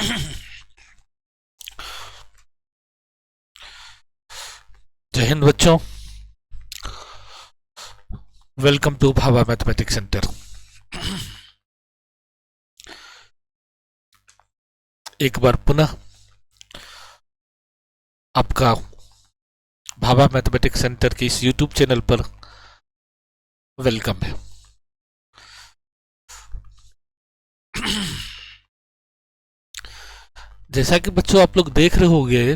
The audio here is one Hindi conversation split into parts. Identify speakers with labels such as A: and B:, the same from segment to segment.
A: जय हिंद बच्चों। Welcome to Bhabha mathematics centre. एक बार पुनः आपका भाभा मैथमेटिक्स सेंटर के इस यूट्यूब चैनल पर वेलकम है। जैसा कि बच्चों आप लोग देख रहे होंगे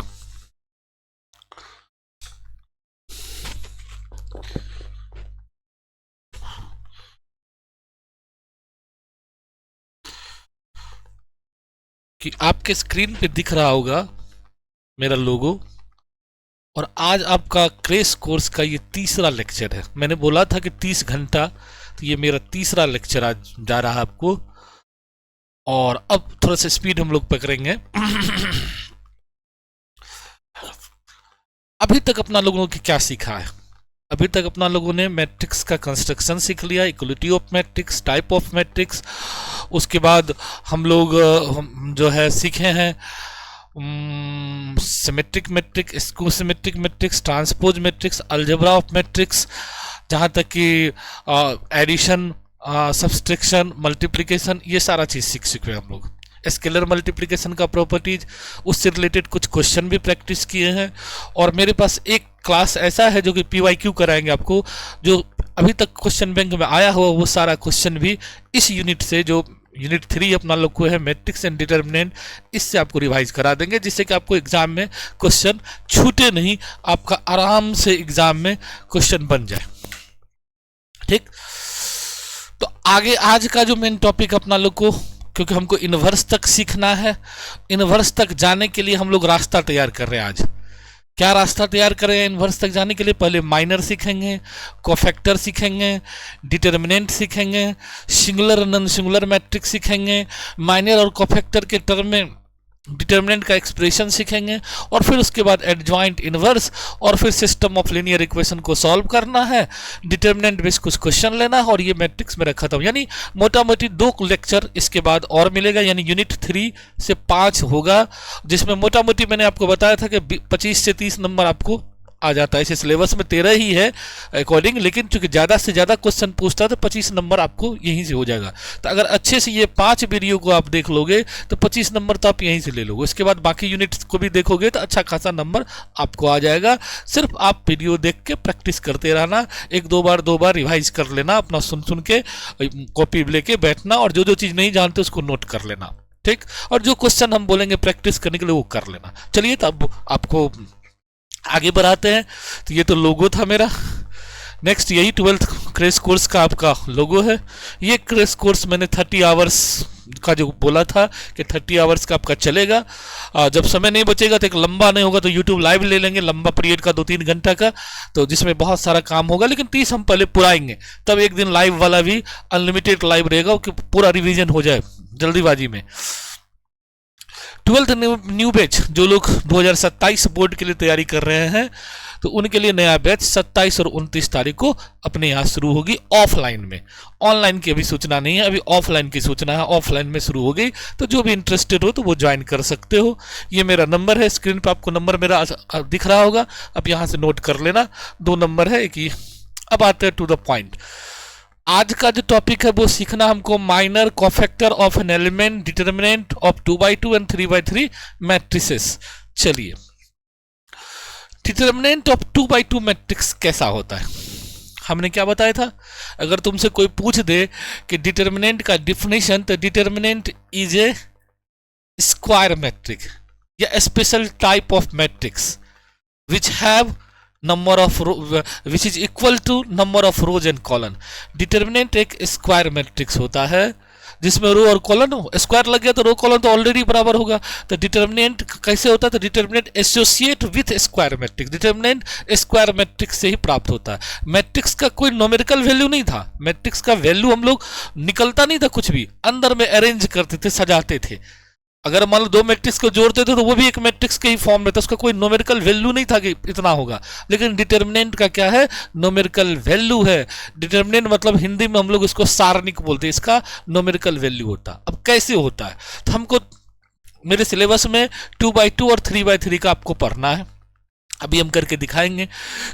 A: कि आपके स्क्रीन पे दिख रहा होगा मेरा लोगो, और आज आपका क्रेश कोर्स का ये तीसरा लेक्चर है। मैंने बोला था कि 30 घंटा, तो ये मेरा तीसरा लेक्चर आज जा रहा है आपको। और अब थोड़ा सा स्पीड हम लोग पकड़ेंगे। अभी तक अपना लोगों ने क्या सीखा है? अभी तक अपना लोगों ने मैट्रिक्स का कंस्ट्रक्शन सीख लिया, equality of matrix, type of matrix. उसके बाद हम लोग जो है सीखे हैं symmetric matrix, skew symmetric matrix, transpose matrix, algebra of matrix, जहाँ तक कि एडिशन, सब्सट्रैक्शन, मल्टीप्लिकेशन, ये सारा चीज़ सीख चुके हैं हम लोग। स्केलर मल्टीप्लिकेशन का प्रॉपर्टीज, उससे रिलेटेड कुछ क्वेश्चन भी प्रैक्टिस किए हैं। और मेरे पास एक क्लास ऐसा है जो कि PYQ कराएंगे आपको, जो अभी तक क्वेश्चन बैंक में आया हुआ वो सारा क्वेश्चन भी इस यूनिट से, जो यूनिट 3 अपना लोग को है मैट्रिक्स एंड डिटर्मिनेंट, इससे आपको रिवाइज करा देंगे, जिससे कि आपको एग्जाम में क्वेश्चन छूटे नहीं, आपका आराम से एग्जाम में क्वेश्चन बन जाए। ठीक, तो आगे आज का जो मेन टॉपिक अपना लोग को, क्योंकि हमको इनवर्स तक सीखना है, इनवर्स तक जाने के लिए हम लोग रास्ता तैयार कर रहे हैं। आज क्या रास्ता तैयार कर रहे हैं इनवर्स तक जाने के लिए? पहले माइनर सीखेंगे, कोफैक्टर सीखेंगे, डिटर्मिनेंट सीखेंगे, सिंगुलर नॉन सिंगुलर मैट्रिक्स सीखेंगे, माइनर और कोफैक्टर के टर्म में डिटर्मिनेंट का एक्सप्रेशन सीखेंगे, और फिर उसके बाद एडजॉइंट इनवर्स, और फिर सिस्टम ऑफ लीनियर इक्वेशन को सॉल्व करना है, डिटर्मिनेंट बेस कुछ क्वेश्चन लेना है, और ये मैट्रिक्स मेरा खत्म। यानी मोटा मोटी 2 लेक्चर इसके बाद और मिलेगा, यानी यूनिट 3 से 5 होगा, जिसमें मोटा मोटी मैंने आपको बताया था कि 25 से 30 नंबर आपको आ जाता है। इस सिलेबस में 13 ही है अकॉर्डिंग, लेकिन चूंकि ज़्यादा से ज़्यादा क्वेश्चन पूछता है तो 25 नंबर आपको यहीं से हो जाएगा। तो अगर अच्छे से ये 5 वीडियो को आप देख लोगे तो 25 नंबर तो आप यहीं से ले लोगे। उसके बाद बाकी यूनिट्स को भी देखोगे तो अच्छा खासा नंबर आपको आ जाएगा। सिर्फ आप वीडियो देख के प्रैक्टिस करते रहना, 2 बार रिवाइज कर लेना, अपना सुन सुन के कॉपी लेके बैठना, और जो जो चीज़ नहीं जानते उसको नोट कर लेना। ठीक, और जो क्वेश्चन हम बोलेंगे प्रैक्टिस करने के लिए वो कर लेना। चलिए, तो अब आपको आगे बढ़ाते हैं। तो ये तो लोगो था मेरा। नेक्स्ट यही 12th क्रेश कोर्स का आपका लोगो है। ये क्रेश कोर्स मैंने 30 आवर्स का जो बोला था कि 30 आवर्स का आपका चलेगा। जब समय नहीं बचेगा तो एक लंबा नहीं होगा तो यूट्यूब लाइव ले लेंगे, लंबा पीरियड का 2-3 घंटा का, तो जिसमें बहुत सारा काम होगा, लेकिन 30 हम पहले पुराएंगे, तब एक दिन लाइव वाला भी अनलिमिटेड लाइव रहेगा कि पूरा रिविजन हो जाए जल्दीबाजी में। 12th न्यू बैच जो लोग 2027 बोर्ड के लिए तैयारी कर रहे हैं, तो उनके लिए नया बैच 27 और 29 तारीख को अपने यहाँ शुरू होगी ऑफलाइन में। ऑनलाइन की अभी सूचना नहीं है, अभी ऑफलाइन की सूचना है, ऑफलाइन में शुरू हो गई। तो जो भी इंटरेस्टेड हो तो वो ज्वाइन कर सकते हो। ये मेरा नंबर है, स्क्रीन पर आपको नंबर मेरा दिख रहा होगा, अब यहाँ से नोट कर लेना। 2 नंबर है, एक ही। अब आते हैं टू द पॉइंट। आज का जो टॉपिक है वो सीखना हमको minor cofactor of an element, determinant of 2x2 and 3x3 matrices. चलिए, डिटर्मिनेंट ऑफ 2x2 मैट्रिक्स कैसा होता है? हमने क्या बताया था? अगर तुमसे कोई पूछ दे कि डिटर्मिनेंट का डिफिनेशन, तो determinant is a square matrix या special type of matrix which have number of which is equal to number of rows and column. Determinant एक स्क्वायर मैट्रिक्स होता है जिसमें रो और कॉलन हो। स्क्वायर लग गया तो रो कॉलन तो ऑलरेडी बराबर होगा। तो डिटर्मिनेंट कैसे होता है? तो determinant associate with square matrix. Determinant square matrix से ही प्राप्त होता है। मैट्रिक्स का कोई नोमेरिकल वैल्यू नहीं था। मैट्रिक्स का वैल्यू हम लोग निकलता नहीं था, कुछ भी अंदर में अरेंज करते थे, सजाते थे। अगर मान लो 2 मैट्रिक्स को जोड़ते थे तो वो भी एक मैट्रिक्स के ही फॉर्म में था, उसका कोई नोमेरिकल वैल्यू नहीं था कि इतना होगा। लेकिन डिटर्मिनेंट का क्या है? नोमेरिकल वैल्यू है। डिटर्मिनेंट मतलब हिंदी में हम लोग इसको सारणिक बोलते हैं, इसका नोमेरिकल वैल्यू होता है। अब कैसे होता है? तो हमको मेरे सिलेबस में 2x2 और 3x3 का आपको पढ़ना है, अभी हम करके दिखाएंगे।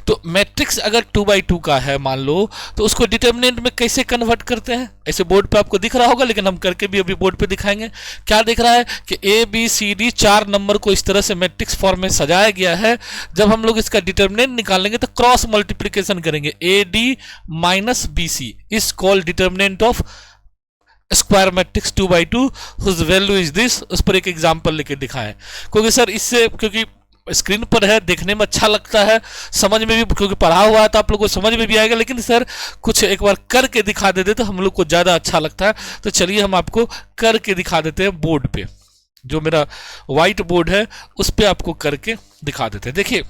A: तो मैट्रिक्स अगर 2x2 का है मान लो, तो उसको डिटर्मिनेंट में कैसे कन्वर्ट करते हैं, ऐसे बोर्ड पे आपको दिख रहा होगा, लेकिन हम करके भी अभी बोर्ड पे दिखाएंगे। क्या दिख रहा है कि ABCD 4 नंबर को इस तरह से मैट्रिक्स फॉर्म में सजाया गया है। जब हम लोग इसका डिटर्मिनेंट निकालेंगे तो क्रॉस मल्टीप्लीकेशन करेंगे, AD minus BC is called determinant of square matrix 2x2 whose value is this. उस पर एक एग्जांपल लेके दिखाएं, क्योंकि सर इससे, क्योंकि स्क्रीन पर है, देखने में अच्छा लगता है, समझ में भी, क्योंकि पढ़ा हुआ है तो आप लोगों को समझ में भी आएगा, लेकिन सर कुछ एक बार करके दिखा देते तो हम लोग को ज़्यादा अच्छा लगता है। तो चलिए हम आपको करके दिखा देते हैं बोर्ड पे, जो मेरा व्हाइट बोर्ड है उस पे आपको करके दिखा देते हैं। देखिए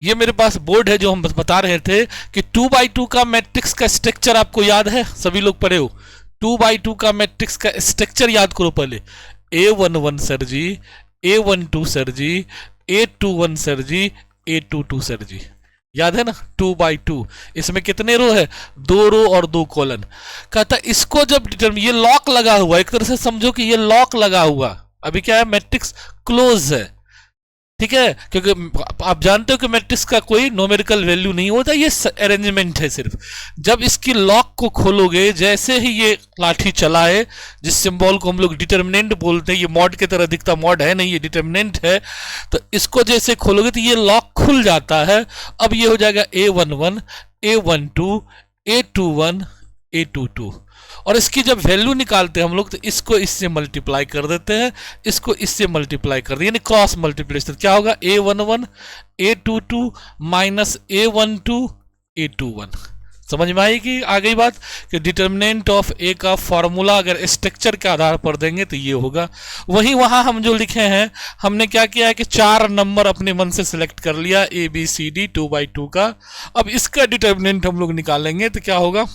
A: ये मेरे पास बोर्ड है, जो हम बता रहे थे कि 2x2 का मैट्रिक्स का स्ट्रक्चर आपको याद है, सभी लोग पढ़े हो। 2x2 का मैट्रिक्स का स्ट्रक्चर याद करो पहले, A11 सर जी, A12 सर जी, A21 सर जी, A22 सर जी, याद है ना। 2x2 इसमें कितने रो है, 2 रो और 2 कॉलन। कहता इसको जब ये लॉक लगा हुआ, एक तरह से समझो कि ये लॉक लगा हुआ, अभी क्या है, मैट्रिक्स क्लोज है, ठीक है, क्योंकि आप जानते हो कि मैट्रिक्स का कोई न्यूमेरिकल वैल्यू नहीं होता, ये अरेंजमेंट है सिर्फ। जब इसकी लॉक को खोलोगे, जैसे ही ये लाठी चलाए, जिस सिंबल को हम लोग डिटर्मिनेंट बोलते हैं, ये मॉड की तरह दिखता, मॉड है नहीं, ये डिटर्मिनेंट है, तो इसको जैसे खोलोगे तो ये लॉक खुल जाता है। अब ये हो जाएगा A11, A12, A21, A22, और इसकी जब वैल्यू निकालते हैं हम लोग तो इसको इससे मल्टीप्लाई कर देते हैं, इसको इससे मल्टीप्लाई कर देते हैं, यानी क्रॉस मल्टीप्लिकेशन। क्या होगा, A11 A22 minus A12 A21। समझ में आएगी, आ गई बात कि डिटर्मिनेंट ऑफ ए का फॉर्मूला अगर स्ट्रक्चर के आधार पर देंगे तो ये होगा। वहीं वहां हम जो लिखे हैं, हमने क्या किया है कि 4 नंबर अपने मन से सिलेक्ट कर लिया, ABCD 2x2 का। अब इसका डिटर्मिनेंट हम लोग निकालेंगे तो क्या होगा,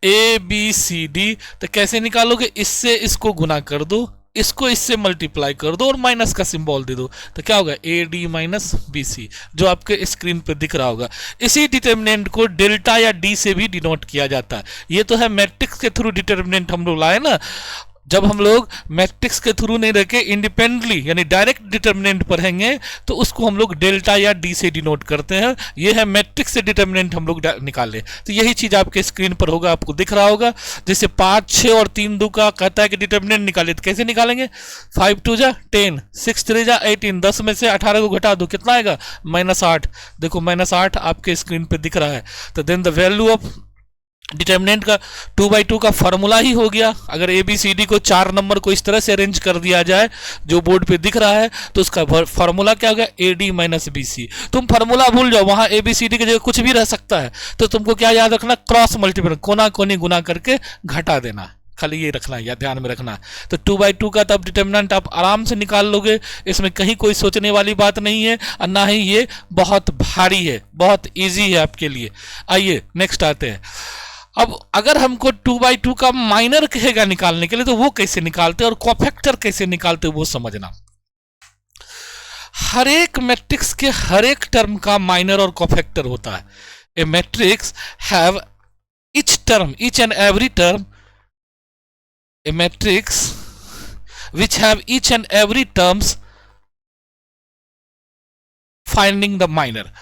A: ABCD। तो कैसे निकालोगे, इससे इसको गुना कर दो, इसको इससे मल्टीप्लाई कर दो और माइनस का सिंबल दे दो, तो क्या होगा, AD माइनस BC, जो आपके स्क्रीन पे दिख रहा होगा। इसी डिटर्मिनेंट को डेल्टा या D से भी डिनोट किया जाता है। ये तो है मैट्रिक्स के थ्रू डिटर्मिनेंट हम लोग लाए ना। जब हम लोग मैट्रिक्स के थ्रू नहीं रखे, इंडिपेंडेंटली यानी डायरेक्ट डिटर्मिनेंट पढ़ेंगे, तो उसको हम लोग डेल्टा या डी से डिनोट करते हैं। ये है मैट्रिक्स से डिटर्मिनेंट हम लोग निकाले, तो यही चीज आपके स्क्रीन पर होगा, आपको दिख रहा होगा। जैसे 5, 6 और 3 2 का कहता है कि डिटर्मिनेंट निकाले, तो कैसे निकालेंगे, 5 2 जा 10, 6 3 जा 18, 10 में से 18 को घटा दो, कितना आएगा, -8। देखो -8 आपके स्क्रीन पे दिख रहा है। तो then the value of determinant का 2x2 का फॉर्मूला ही हो गया। अगर ABCD को 4 नंबर को इस तरह से अरेंज कर दिया जाए जो बोर्ड पे दिख रहा है, तो उसका फॉर्मूला क्या हो गया, AD माइनस BC। तुम फॉर्मूला भूल जाओ, वहां ABCD की जगह कुछ भी रह सकता है, तो तुमको क्या याद रखना, क्रॉस मल्टीप्लाई, कोना कोनी गुना करके घटा देना, खाली ये रखना है या ध्यान में रखना है। तो 2x2 का तब डिटर्मिनेंट आप आराम से निकाल लोगे, इसमें कहीं कोई सोचने वाली बात नहीं है, और ना ही ये बहुत भारी है, बहुत इजी है आपके लिए। आइए नेक्स्ट आते हैं। अब अगर हमको 2x2 का माइनर कहेगा निकालने के लिए, तो वो कैसे निकालते और कोफैक्टर कैसे निकालते वो समझना। हर एक मैट्रिक्स के हर एक टर्म का माइनर और कोफैक्टर होता है। A matrix have each term, each and every term, a matrix which have each and every terms finding the minor.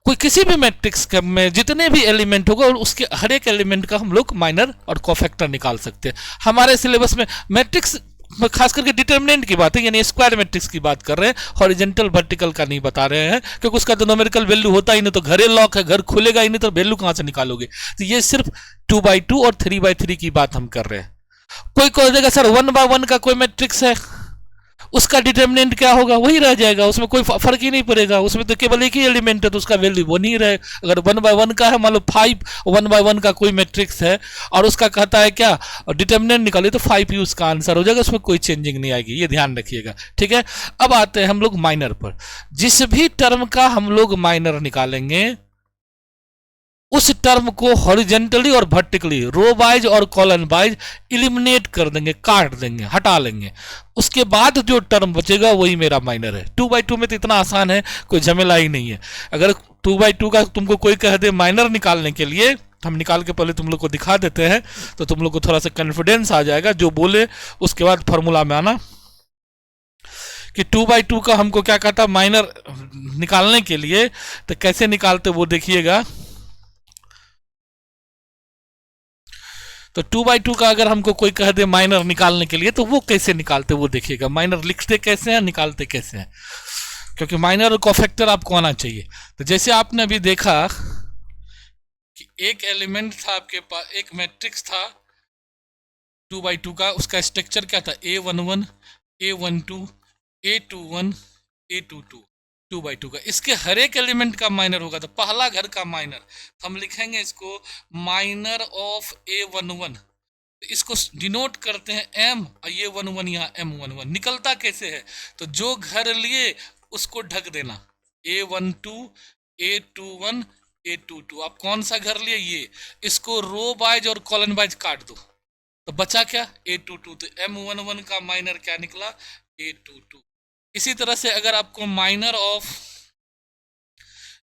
A: कोई किसी भी मैट्रिक्स में जितने भी एलिमेंट होगा और उसके हर एक एलिमेंट का हम लोग माइनर और कोफैक्टर निकाल सकते हैं। हमारे सिलेबस में मैट्रिक्स में खास करके डिटर्मिनेंट की बात है, यानी स्क्वायर मैट्रिक्स की बात कर रहे हैं, हॉरिजॉन्टल वर्टिकल का नहीं बता रहे हैं, क्योंकि उसका तो न्यूमेरिकल वैल्यू होता ही नहीं, तो घरे लॉक है, घर खुलेगा ही नहीं, तो वैल्यू कहां से निकालोगे। तो ये सिर्फ 2x2 और 3x3 की बात हम कर रहे हैं। कोई कह देगा सर 1x1 का कोई मैट्रिक्स है, उसका डिटर्मिनेंट क्या होगा, वही रह जाएगा, उसमें कोई फर्क ही नहीं पड़ेगा, उसमें तो केवल एक ही एलिमेंट है, तो उसका वैल्यू वो नहीं रहे। अगर 1x1 का है, मान लो 5 1x1 का कोई मैट्रिक्स है और उसका कहता है क्या, डिटर्मिनेंट निकाले, तो 5 ही उसका आंसर हो जाएगा, उसमें कोई चेंजिंग नहीं आएगी, ये ध्यान रखिएगा, ठीक है। अब आते हैं हम लोग माइनर पर। जिस भी टर्म का हम लोग माइनर निकालेंगे, उस टर्म को हॉरिजॉन्टली और वर्टिकली, रो वाइज और कॉलम वाइज इलिमिनेट कर देंगे, काट देंगे, हटा लेंगे। उसके बाद जो टर्म बचेगा वही मेरा माइनर है। 2x2 में तो इतना आसान है, कोई झमेला ही नहीं है। अगर 2x2 का तुमको कोई कह दे माइनर निकालने के लिए, हम निकाल के पहले तुम लोग को दिखा देते हैं, तो तुम लोग को थोड़ा सा कॉन्फिडेंस आ जाएगा। जो बोले उसके बाद फॉर्मूला में आना कि 2/2 का हमको क्या कहता माइनर निकालने के लिए, तो कैसे निकालते वो देखिएगा। तो 2/2 का अगर हमको कोई कह दे माइनर निकालने के लिए, तो वो कैसे निकालते वो देखिएगा। माइनर लिखते कैसे हैं, निकालते कैसे हैं, क्योंकि माइनर और कोफैक्टर आपको आना चाहिए। तो जैसे आपने अभी देखा कि एक एलिमेंट था आपके पास, एक मैट्रिक्स था 2/2 का, उसका स्ट्रक्चर क्या था, A11 A12 A21 A22 2/2 का। इसके हर एक एलिमेंट का माइनर होगा। तो पहला घर का माइनर, तो हम लिखेंगे इसको माइनर ऑफ A11। तो इसको डिनोट करते हैं M, और ये 11 यहाँ M11। निकलता कैसे है, तो जो घर लिए उसको ढक देना, A12 A21 A22। आप कौन सा घर लिए, ये, इसको रो वाइज और कॉलन वाइज काट दो, तो बचा क्या, A22। तो M11 का माइनर क्या निकला, A22। इसी तरह से अगर आपको माइनर ऑफ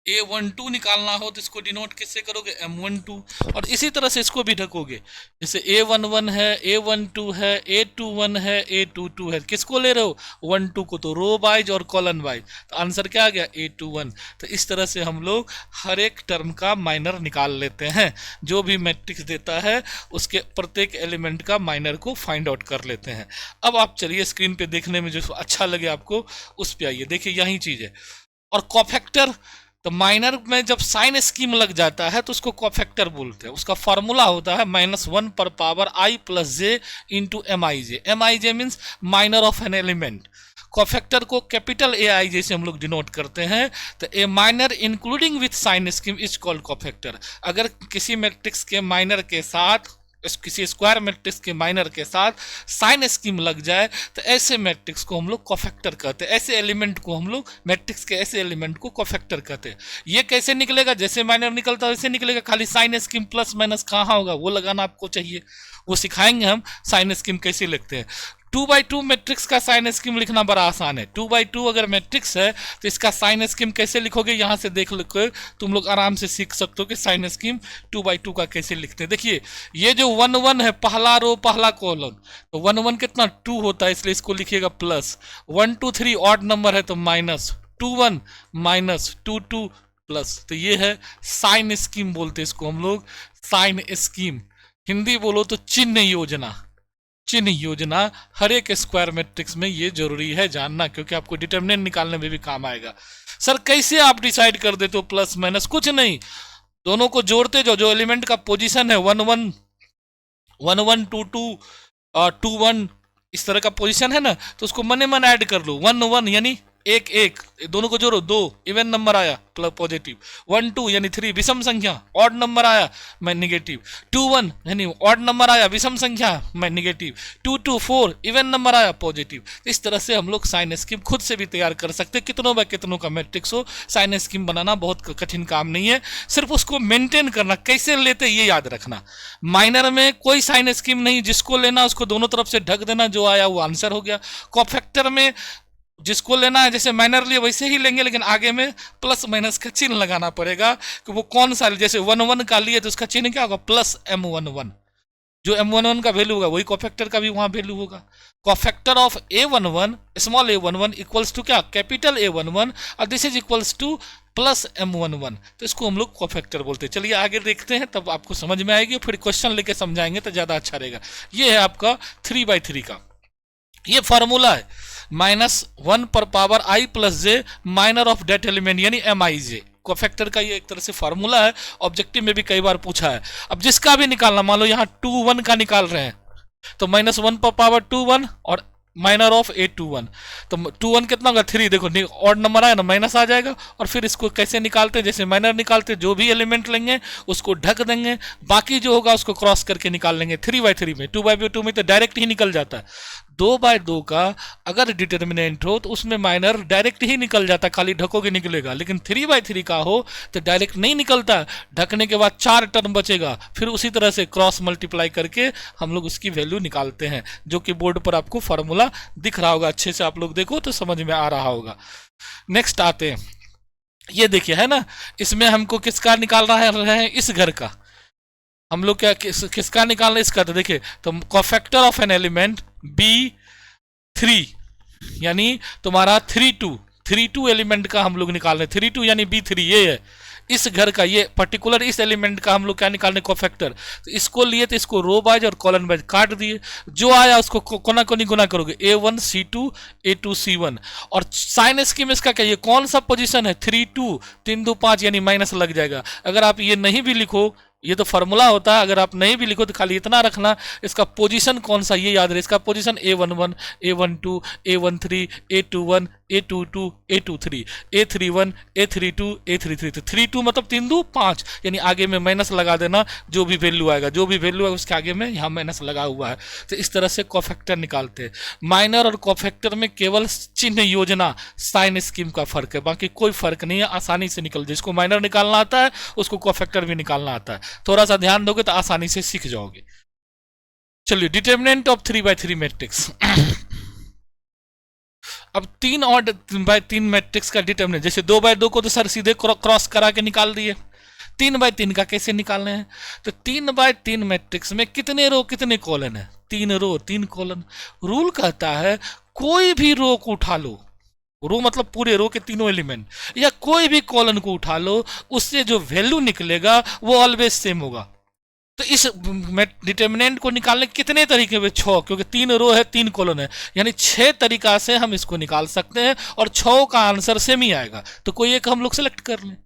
A: A12 निकालना हो, तो इसको डिनोट किससे करोगे, M12। और इसी तरह से इसको भी ढकोगे, जैसे A11 है A12 है A21 है A22 है। किसको ले रहे हो, 12 को, तो रो वाइज और कॉलन वाइज। तो आंसर क्या आ गया, A21। तो इस तरह से हम लोग हर एक टर्म का माइनर निकाल लेते हैं। जो भी मैट्रिक्स देता है उसके प्रत्येक एलिमेंट का माइनर को फाइंड आउट कर लेते हैं। अब आप चलिए स्क्रीन पे देखने में जो अच्छा लगे आपको उस पे आइए। देखिए यही चीज है। और कोफैक्टर, तो माइनर में जब साइन स्कीम लग जाता है तो उसको कोफैक्टर बोलते हैं। उसका फॉर्मूला होता है -1 पर power i plus J into MIJ। MIJ means minor of an element. Cofactor को कैपिटल AI से हम लोग डिनोट करते हैं। तो a minor including with sign scheme is called cofactor. अगर किसी मैट्रिक्स के माइनर के साथ, किसी स्क्वायर मैट्रिक्स के माइनर के साथ साइन स्कीम लग जाए, तो ऐसे मैट्रिक्स को हम लोग कोफैक्टर कहते हैं। ऐसे एलिमेंट को हम लोग, मैट्रिक्स के ऐसे एलिमेंट को कोफैक्टर कहते हैं। ये कैसे निकलेगा, जैसे माइनर निकलता है वैसे निकलेगा। खाली साइन स्कीम प्लस माइनस कहाँ होगा वो लगाना आपको चाहिए, वो सिखाएंगे हम साइन स्कीम कैसे लिखते हैं। 2/2 मैट्रिक्स का साइन स्कीम लिखना बड़ा आसान है। 2/2 अगर मैट्रिक्स है तो इसका साइन स्कीम कैसे लिखोगे, यहाँ से देख लो, तुम लोग आराम से सीख सकते हो कि साइन स्कीम 2/2 का कैसे लिखते हैं। देखिए ये जो 1 1 है, पहला रो पहला कॉलम, तो 1 1 कितना 2 होता है, इसलिए इसको लिखिएगा प्लस। 1 2 3 ऑड नंबर है तो माइनस, 2 1 माइनस, 2 2 प्लस। तो ये है साइन स्कीम बोलते हैं इसको हम लोग, साइन स्कीम। हिंदी बोलो तो चिन्ह योजना। चिन्ह योजना हर एक स्क्वायर मैट्रिक्स में ये जरूरी है जानना, क्योंकि आपको डिटरमिनेंट निकालने में भी काम आएगा। सर कैसे आप डिसाइड कर देते हो प्लस माइनस, कुछ नहीं, दोनों को जोड़ते जाओ। जो एलिमेंट का पोजीशन है 1 1 1 1 2 2 2 1 इस तरह का पोजीशन है ना, तो उसको मने मन ऐड कर लो। 1 1 यानी 1 1, दोनों को जोड़ो 2, इवन नंबर आया प्लस पॉजिटिव। 1 2 यानी 3 विषम संख्या, ऑड नंबर आया मैं निगेटिव। 2 1 यानी ऑड नंबर आया विषम संख्या मैं निगेटिव। 2 2 4 इवन नंबर आया पॉजिटिव। इस तरह से हम लोग साइन स्कीम खुद से भी तैयार कर सकते हैं। कितनों बाय कितनों का मैट्रिक्स हो, साइन स्कीम बनाना बहुत कठिन काम नहीं है, सिर्फ उसको मेंटेन करना, कैसे लेते ये याद रखना। माइनर में कोई साइन स्कीम नहीं, जिसको लेना उसको दोनों तरफ से ढक देना, जो आया वो आंसर हो गया। कोफैक्टर में जिसको लेना है, जैसे माइनर लिए वैसे ही लेंगे, लेकिन आगे में प्लस माइनस का चिन्ह लगाना पड़ेगा कि वो कौन सा, जैसे 1 1 का लिए तो उसका चिन्ह क्या होगा, प्लस M11। जो M11 का वैल्यू होगा वही कोफैक्टर का भी वहां वैल्यू होगा। Cofactor of A11 small a11 equals to क्या, कैपिटल A11, और this is equals to plus M11। तो इसको हम लोग कोफैक्टर बोलते हैं। चलिए आगे देखते हैं, तब आपको समझ में आएगी, फिर क्वेश्चन लेके समझाएंगे तो ज्यादा अच्छा रहेगा। ये है आपका 3/3 का ये फॉर्मूला है, -1 पर power i plus J minor of that element यानी MIJ। कोफैक्टर का ये एक तरह से फॉर्मूला है, ऑब्जेक्टिव में भी कई बार पूछा है। अब जिसका भी निकालना, मान लो यहाँ 2 1 का निकाल रहे हैं, तो -1 पर पावर 2 1 और माइनर ऑफ A21, तो 2 1 कितना होगा 3, देखो ऑड नंबर आया ना माइनस आ जाएगा। और फिर इसको कैसे निकालते हैं, जैसे माइनर निकालते हैं, जो भी एलिमेंट लेंगे उसको ढक देंगे, बाकी जो होगा उसको क्रॉस करके निकाल लेंगे। 3/3 में, 2/2 में तो डायरेक्ट ही निकल जाता है। 2/2 का अगर डिटर्मिनेंट हो तो उसमें माइनर डायरेक्ट ही निकल जाता, खाली ढकोगे निकलेगा। लेकिन 3/3 का हो तो डायरेक्ट नहीं निकलता, ढकने के बाद 4 टर्म बचेगा, फिर उसी तरह से क्रॉस मल्टीप्लाई करके हम लोग उसकी वैल्यू निकालते हैं, जो कि बोर्ड पर आपको फॉर्मूला दिख रहा होगा। अच्छे से आप लोग देखो तो समझ में आ रहा होगा। नेक्स्ट आते हैं, ये देखिए है ना, इसमें हमको किसका निकाल रहा है, इस घर का। हम लोग क्या किसका निकालना इसका, तो देखिए तो cofactor of an element B3 यानी तुम्हारा 3 2 एलिमेंट का हम लोग निकाल रहे हैं, 3 2 यानी B3 ये है इस घर का, ये पर्टिकुलर इस एलिमेंट का हम लोग क्या निकालने कोफैक्टर। तो इसको लिए तो इसको रो वाइज और कॉलन वाइज काट दिए, जो आया उसको कोना कोनी गुना करोगे, A1 C2 A2 C1। और साइन स्कीम इसका क्या, ये कौन सा पोजीशन है 3 2 3 2 5 यानी माइनस लग जाएगा। अगर आप ये नहीं भी लिखो, ये तो फॉर्मूला होता है, अगर आप नहीं भी लिखो तो खाली इतना रखना इसका पोजीशन कौन सा ये याद रहे, इसका position A11 A12 A13 A21 A22 A23 A31 A32 A33। तो 3 2 मतलब 3 2 5 यानी आगे में माइनस लगा देना, जो भी वैल्यू आएगा, जो भी वैल्यू है उसके आगे में यहाँ माइनस लगा हुआ है। तो इस तरह से कोफैक्टर निकालते हैं। माइनर और कोफैक्टर में केवल चिन्ह योजना साइन स्कीम का फर्क है, बाकी कोई फर्क नहीं है, आसानी से निकल, जिसको माइनर निकालना आता है उसको कोफैक्टर भी निकालना आता है। थोड़ा सा ध्यान दोगे तो आसानी से सीख जाओगे। चलिए डिटर्मिनेंट ऑफ 3x3 मैट्रिक्स। अब 3/3 मैट्रिक्स का डिटर्मिनेंट, जैसे 2/2 को तो सर सीधे क्रॉस करा के निकाल दिए, 3/3 का कैसे निकालने हैं। तो 3/3 मैट्रिक्स में कितने रो कितने कॉलन है, 3 रो 3 कॉलन। रूल कहता है कोई भी रो को उठा लो, रो मतलब पूरे रो के तीनों एलिमेंट, या कोई भी कॉलन को उठा लो, उससे जो वैल्यू निकलेगा वो ऑलवेज सेम होगा। तो इस डिटर्मिनेंट को निकालने कितने तरीके में, 6, क्योंकि 3 रो है 3 कॉलन है, यानी 6 तरीका से हम इसको निकाल सकते हैं और 6 का आंसर सेम ही आएगा। तो कोई एक हम लोग सेलेक्ट कर लें।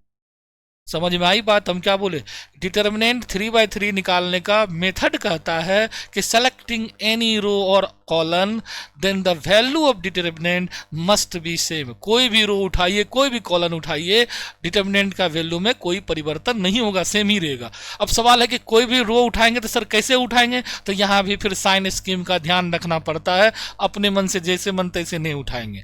A: समझ में आई बात, हम क्या बोले, डिटर्मिनेंट 3/3 निकालने का मेथड कहता है कि सेलेक्टिंग एनी रो और column then the value of determinant must be same. कोई भी रो उठाइए, कोई भी कॉलन उठाइए, डिटर्मिनेंट का वैल्यू में कोई परिवर्तन नहीं होगा, सेम ही रहेगा। अब सवाल है कि कोई भी रो उठाएंगे तो सर कैसे उठाएंगे, तो यहाँ भी फिर साइन स्कीम का ध्यान रखना पड़ता है, अपने मन से जैसे मन तैसे नहीं उठाएंगे।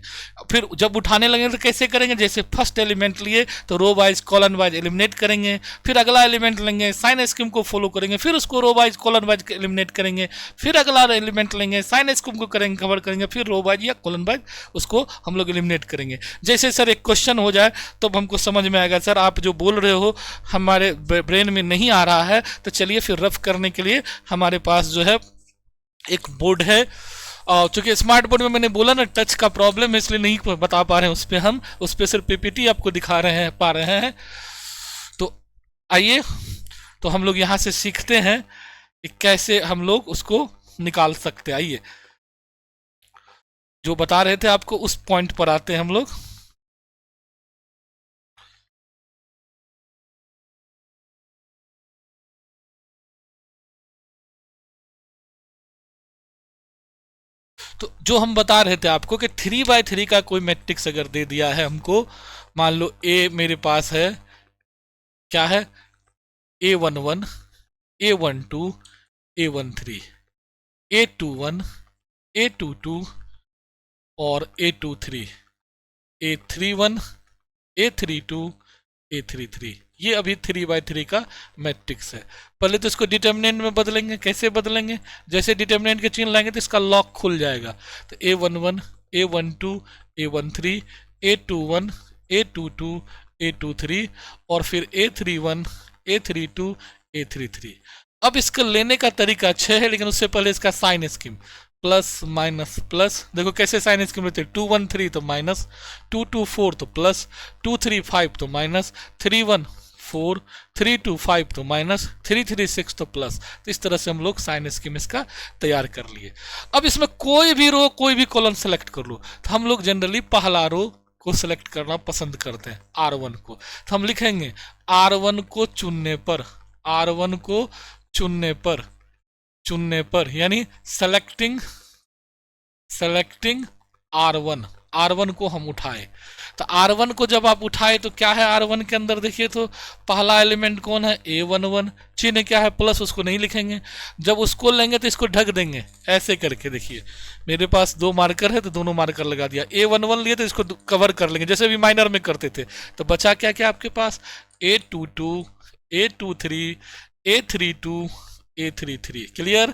A: फिर जब उठाने लगेंगे तो कैसे करेंगे, जैसे फर्स्ट एलिमेंट लिए तो row wise column wise eliminate करेंगे, फिर अगला एलिमेंट लेंगे साइन स्कीम को फॉलो करेंगे, फिर उसको row wise column wise eliminate करेंगे, फिर अगला एलिमेंट लेंगे साइन स्कीम को करेंगे कवर करेंगे, फिर रो वाइज या कॉलन वाइज उसको हम लोग एलिमिनेट करेंगे। जैसे सर एक क्वेश्चन हो जाए तो हमको समझ में आएगा, सर आप जो बोल रहे हो हमारे ब्रेन में नहीं आ रहा है, तो चलिए फिर रफ करने के लिए हमारे पास जो है एक बोर्ड है, और चूंकि स्मार्ट बोर्ड में मैंने बोला ना टच का प्रॉब्लम है इसलिए नहीं बता पा रहे हैं, उस पर हम उस पर सिर्फ पीपीटी आपको दिखा रहे हैं पा रहे हैं। तो आइए तो हम लोग यहाँ से सीखते हैं कि कैसे हम लोग उसको निकाल सकते हैं। आइए जो बता रहे थे आपको उस पॉइंट पर आते हैं हम लोग। तो जो हम बता रहे थे आपको कि 3/3 का कोई मैट्रिक्स अगर दे दिया है हमको, मान लो ए मेरे पास है, क्या है, A11 A12 A13 A21 A22 और A23 A31 A32 A33। ये अभी 3/3 का मैट्रिक्स है। पहले तो इसको डिटर्मिनेंट में बदलेंगे, कैसे बदलेंगे, जैसे डिटर्मिनेंट के चिन्ह लाएंगे तो इसका लॉक खुल जाएगा। तो A11 A12 A13 A21 A22 A23 और फिर A31 A32 A33। अब इसको लेने का तरीका अच्छा है, लेकिन उससे पहले इसका sign scheme plus minus plus, देखो कैसे साइन स्कीम लेते हैं, 2 1 3 तो माइनस, 2 2 4 तो प्लस, 2 3 5 तो माइनस, 3 1 4 3 2 5 तो माइनस, 3 3 6 तो प्लस। तो इस तरह से हम लोग साइन स्कीम इसका तैयार कर लिए। अब इसमें कोई भी रो कोई भी कॉलम सेलेक्ट कर लो, तो हम लोग जनरली पहला रो को सिलेक्ट करना पसंद करते हैं, R1 को। तो हम लिखेंगे R1 को चुनने पर, R1 को चुनने पर यानी सेलेक्टिंग R1 को हम उठाए। तो R1 को जब आप उठाए तो क्या है R1 के अंदर, देखिए तो पहला एलिमेंट कौन है, A11, चिन्ह क्या है प्लस, उसको नहीं लिखेंगे। जब उसको लेंगे तो इसको ढक देंगे ऐसे करके, देखिए मेरे पास 2 मार्कर है तो दोनों मार्कर लगा दिया। A11 लिए तो इसको कवर कर लेंगे जैसे भी माइनर में करते थे। तो बचा क्या क्या आपके पास, A22 A23 A32 A33, clear.